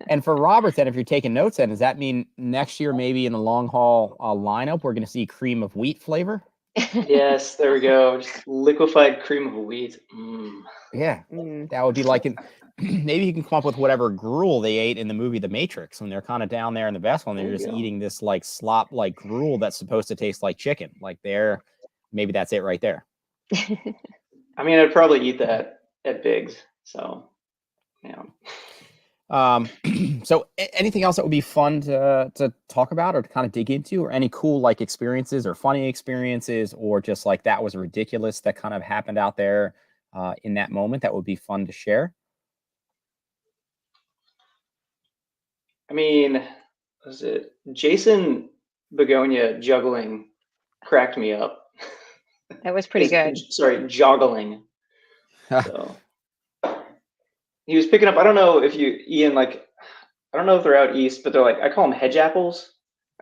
And for Robert, then, if you're taking notes, then does that mean next year, maybe in a long haul lineup, we're going to see cream of wheat flavor? Yes, there we go. Just liquefied cream of wheat. Yeah, that would be like maybe you can come up with whatever gruel they ate in the movie The Matrix when they're kind of down there in the vessel and they're just eating this like slop like gruel that's supposed to taste like chicken. Like maybe that's it right there. I mean, I'd probably eat that at Biggs. So, so anything else that would be fun to talk about or to kind of dig into, or any cool like experiences or funny experiences, or just like that was ridiculous that kind of happened out there in that moment that would be fun to share? I mean, was it Jason Begonia juggling cracked me up. That was pretty good. Sorry, joggling. So he was picking up, I don't know if Ian, like, I don't know if they're out east, but they're like, I call them hedge apples.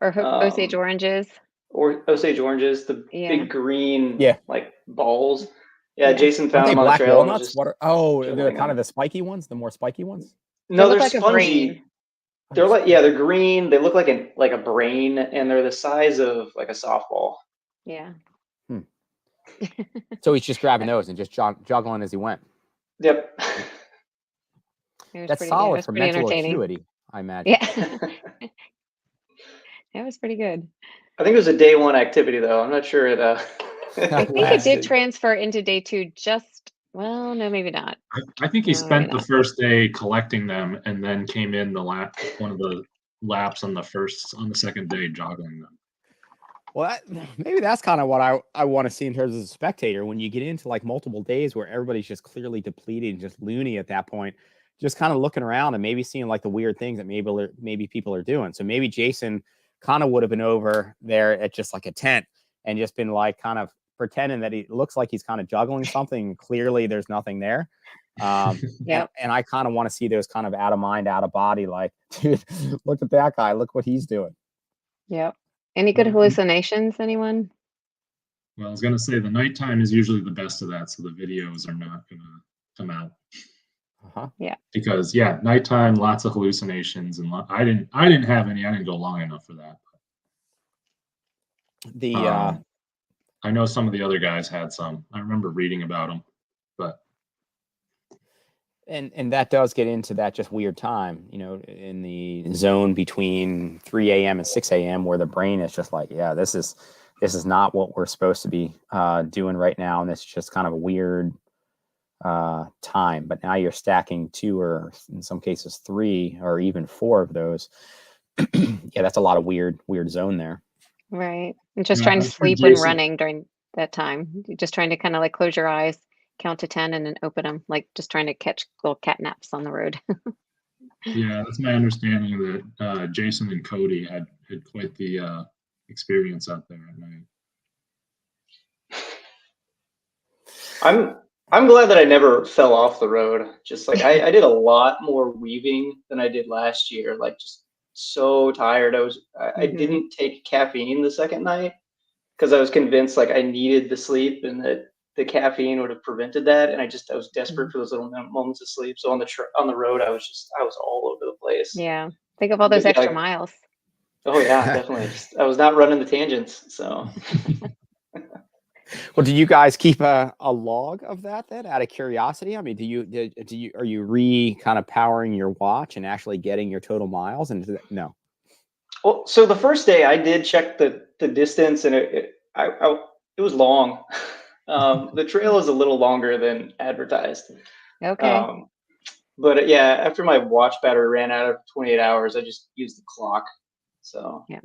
Or Osage oranges. Or Osage oranges, the big green, like balls. Yeah, Jason Aren't found they them on black the trail. walnuts? They're kind of the spiky ones, the more spiky ones? No, they're like spongy. They're like, they're green. They look like a brain, and they're the size of like a softball. Yeah. So he's just grabbing those and just juggling as he went. Yep. That's solid for mental acuity, I imagine. Yeah. That was pretty good. I think it was a day one activity though. I'm not sure it. I think it did transfer into day 2. Well, no, maybe not. I think he No, spent maybe the not. first day collecting them and then came in one of the laps on the second day joggling them. Well, maybe that's kind of what I want to see in terms of a spectator. When you get into like multiple days where everybody's just clearly depleted and just loony at that point, just kind of looking around and maybe seeing like the weird things that maybe people are doing. So maybe Jason kind of would have been over there at just like a tent and just been like kind of pretending that he looks like he's kind of juggling something. Clearly there's nothing there. Yep. And I kind of want to see those kind of out of mind, out of body, like, dude, look at that guy. Look what he's doing. Yep. Any good hallucinations, anyone? Well, I was going to say the nighttime is usually the best of that, so the videos are not going to come out. Yeah. Because nighttime, lots of hallucinations, and I didn't have any. I didn't go long enough for that. I know some of the other guys had some. I remember reading about them, but. And that does get into that just weird time, in the zone between 3 a.m. and 6 a.m. where the brain is just like, yeah, this is not what we're supposed to be doing right now. And it's just kind of a weird time. But now you're stacking 2 or in some cases 3 or even 4 of those. Yeah, that's a lot of weird zone there. Right. And just trying to sleep when running during that time. You're just trying to kind of like close your eyes, count to 10 and then open them, like just trying to catch little cat naps on the road. Yeah, that's my understanding that Jason and Cody had quite the experience out there at night. I'm glad that I never fell off the road. Just like I did a lot more weaving than I did last year. Like just so tired. I didn't take caffeine the second night because I was convinced like I needed the sleep and that the caffeine would have prevented that. And I was desperate for those little moments of sleep. So on the road, I was all over the place. Yeah. Think of all those extra miles. Oh yeah, definitely. I was not running the tangents. So. Well, do you guys keep a log of that then, out of curiosity? I mean, are you kind of powering your watch and actually getting your total miles? And no. Well, so the first day I did check the distance, and it was long. The trail is a little longer than advertised. Okay. But yeah, after my watch battery ran out of 28 hours, I just used the clock. So yeah.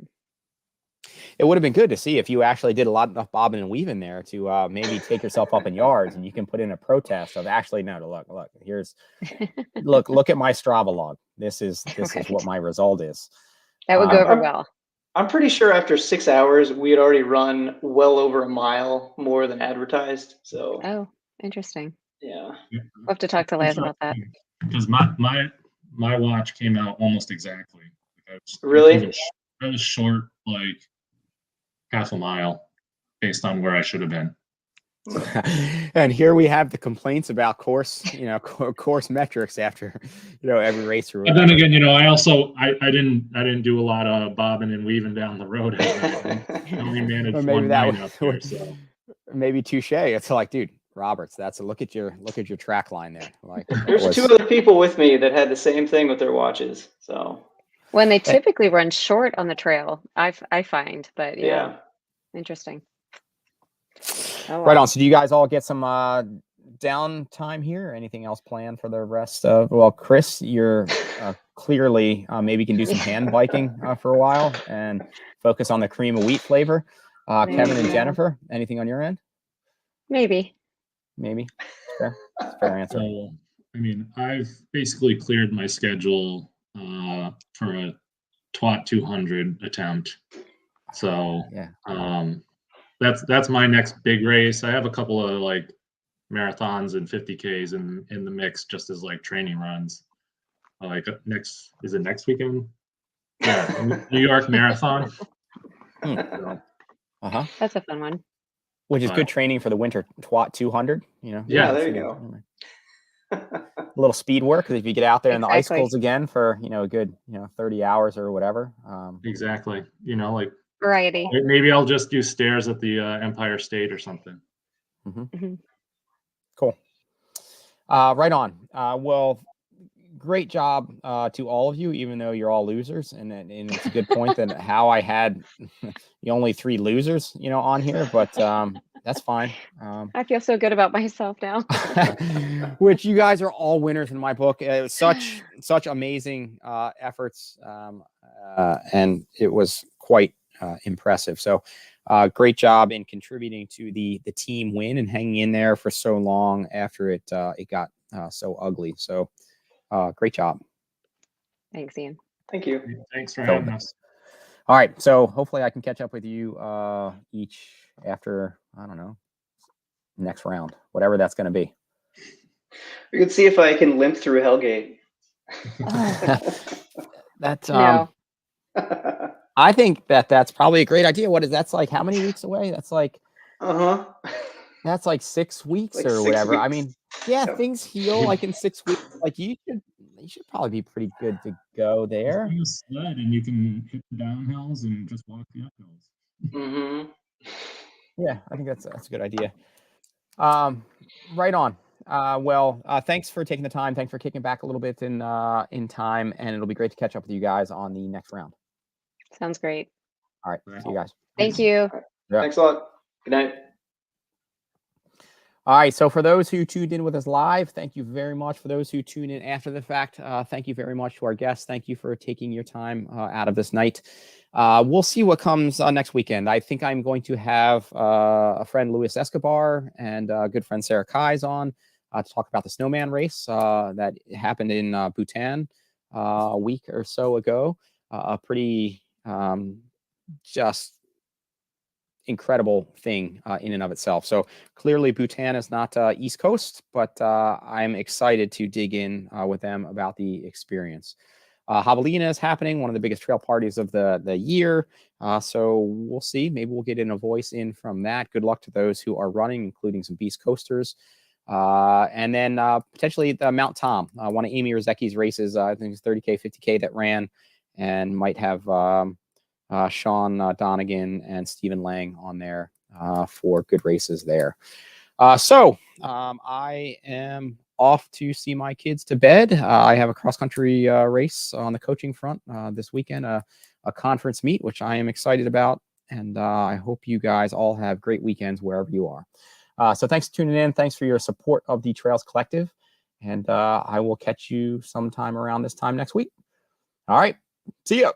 It would have been good to see if you actually did a lot enough bobbing and weaving there to maybe take yourself up in yards, and you can put in a protest of actually, no, look, look at my Strava log. This is what my result is. That would go over well. I'm pretty sure after 6 hours, we had already run well over a mile more than advertised. So. Oh, interesting. Yeah. We'll have to talk to Laz about that. Because my watch came out almost exactly. Really? I was short like half a mile based on where I should have been. And here we have the complaints about course metrics after every race. But then again, I didn't do a lot of bobbing and weaving down the road. I only managed one night up there, so maybe touche. It's like, dude, Roberts, look at your track line there. Like, there's 2 other people with me that had the same thing with their watches. So when they typically run short on the trail, I find, but yeah. Interesting. Oh, wow. Right on. So do you guys all get some downtime here? Anything else planned for the rest of? Well, Chris, you're clearly maybe can do some hand biking for a while and focus on the cream of wheat flavor. Kevin and Jennifer, anything on your end? Maybe. Fair. That's a fair answer. I mean, I've basically cleared my schedule for a TWAT 200 attempt. So that's my next big race. I have a couple of like marathons and 50Ks in the mix, just as like training runs. Is it next weekend? Yeah, New York Marathon. That's a fun one. Which is good training for the winter TWAT 200. Yeah, there you go. A little speed work, because if you get out there in the icicles again for a good 30 hours or whatever. Exactly. Variety. Maybe I'll just do stairs at the Empire State or something. Cool. Right on. Well, great job to all of you, even though you're all losers. And it's a good point that how I had the only 3 losers, on here, but that's fine. I feel so good about myself now. Which you guys are all winners in my book. It was such amazing efforts, and it was quite impressive. So great job in contributing to the team win and hanging in there for so long after it got so ugly. So great job. Thanks, Ian. Thank you. Thanks for having us. All right. So hopefully I can catch up with you each after, I don't know, next round, whatever that's going to be. We could see if I can limp through Hellgate. That's No. I think that's probably a great idea. What is that's like? How many weeks away? That's like that's like 6 weeks Like or 6 whatever. I weeks. mean, yeah, Yep. things heal like in 6 weeks. Like you should probably be pretty good to go there. Bring a sled and you can hit the downhills and just walk the uphills. Mm-hmm. Yeah, I think that's a good idea. Right on. Well, thanks for taking the time. Thanks for kicking back a little bit in time, and it'll be great to catch up with you guys on the next round. Sounds great. All right, see you guys. Thank you. Yeah. Thanks a lot. Good night. All right, so for those who tuned in with us live, thank you very much. For those who tune in after the fact, thank you very much to our guests. Thank you for taking your time out of this night. We'll see what comes next weekend. I think I'm going to have a friend, Luis Escobar, and a good friend, Sarah Kai's on to talk about the snowman race that happened in Bhutan a week or so ago. A pretty just incredible thing in and of itself. So clearly Bhutan is not East Coast, but I'm excited to dig in with them about the experience. Javelina is happening, one of the biggest trail parties of the year. So we'll see. Maybe we'll get in a voice in from that. Good luck to those who are running, including some Beast Coasters. And then potentially the Mount Tom, one of Amy Rozecki's races. I think it's 30K, 50K that ran, and might have Sean Donegan and Stephen Lang on there for good races there. So I am off to see my kids to bed. I have a cross-country race on the coaching front this weekend, a conference meet, which I am excited about. And I hope you guys all have great weekends wherever you are. So thanks for tuning in. Thanks for your support of the Trails Collective. And I will catch you sometime around this time next week. All right. See ya.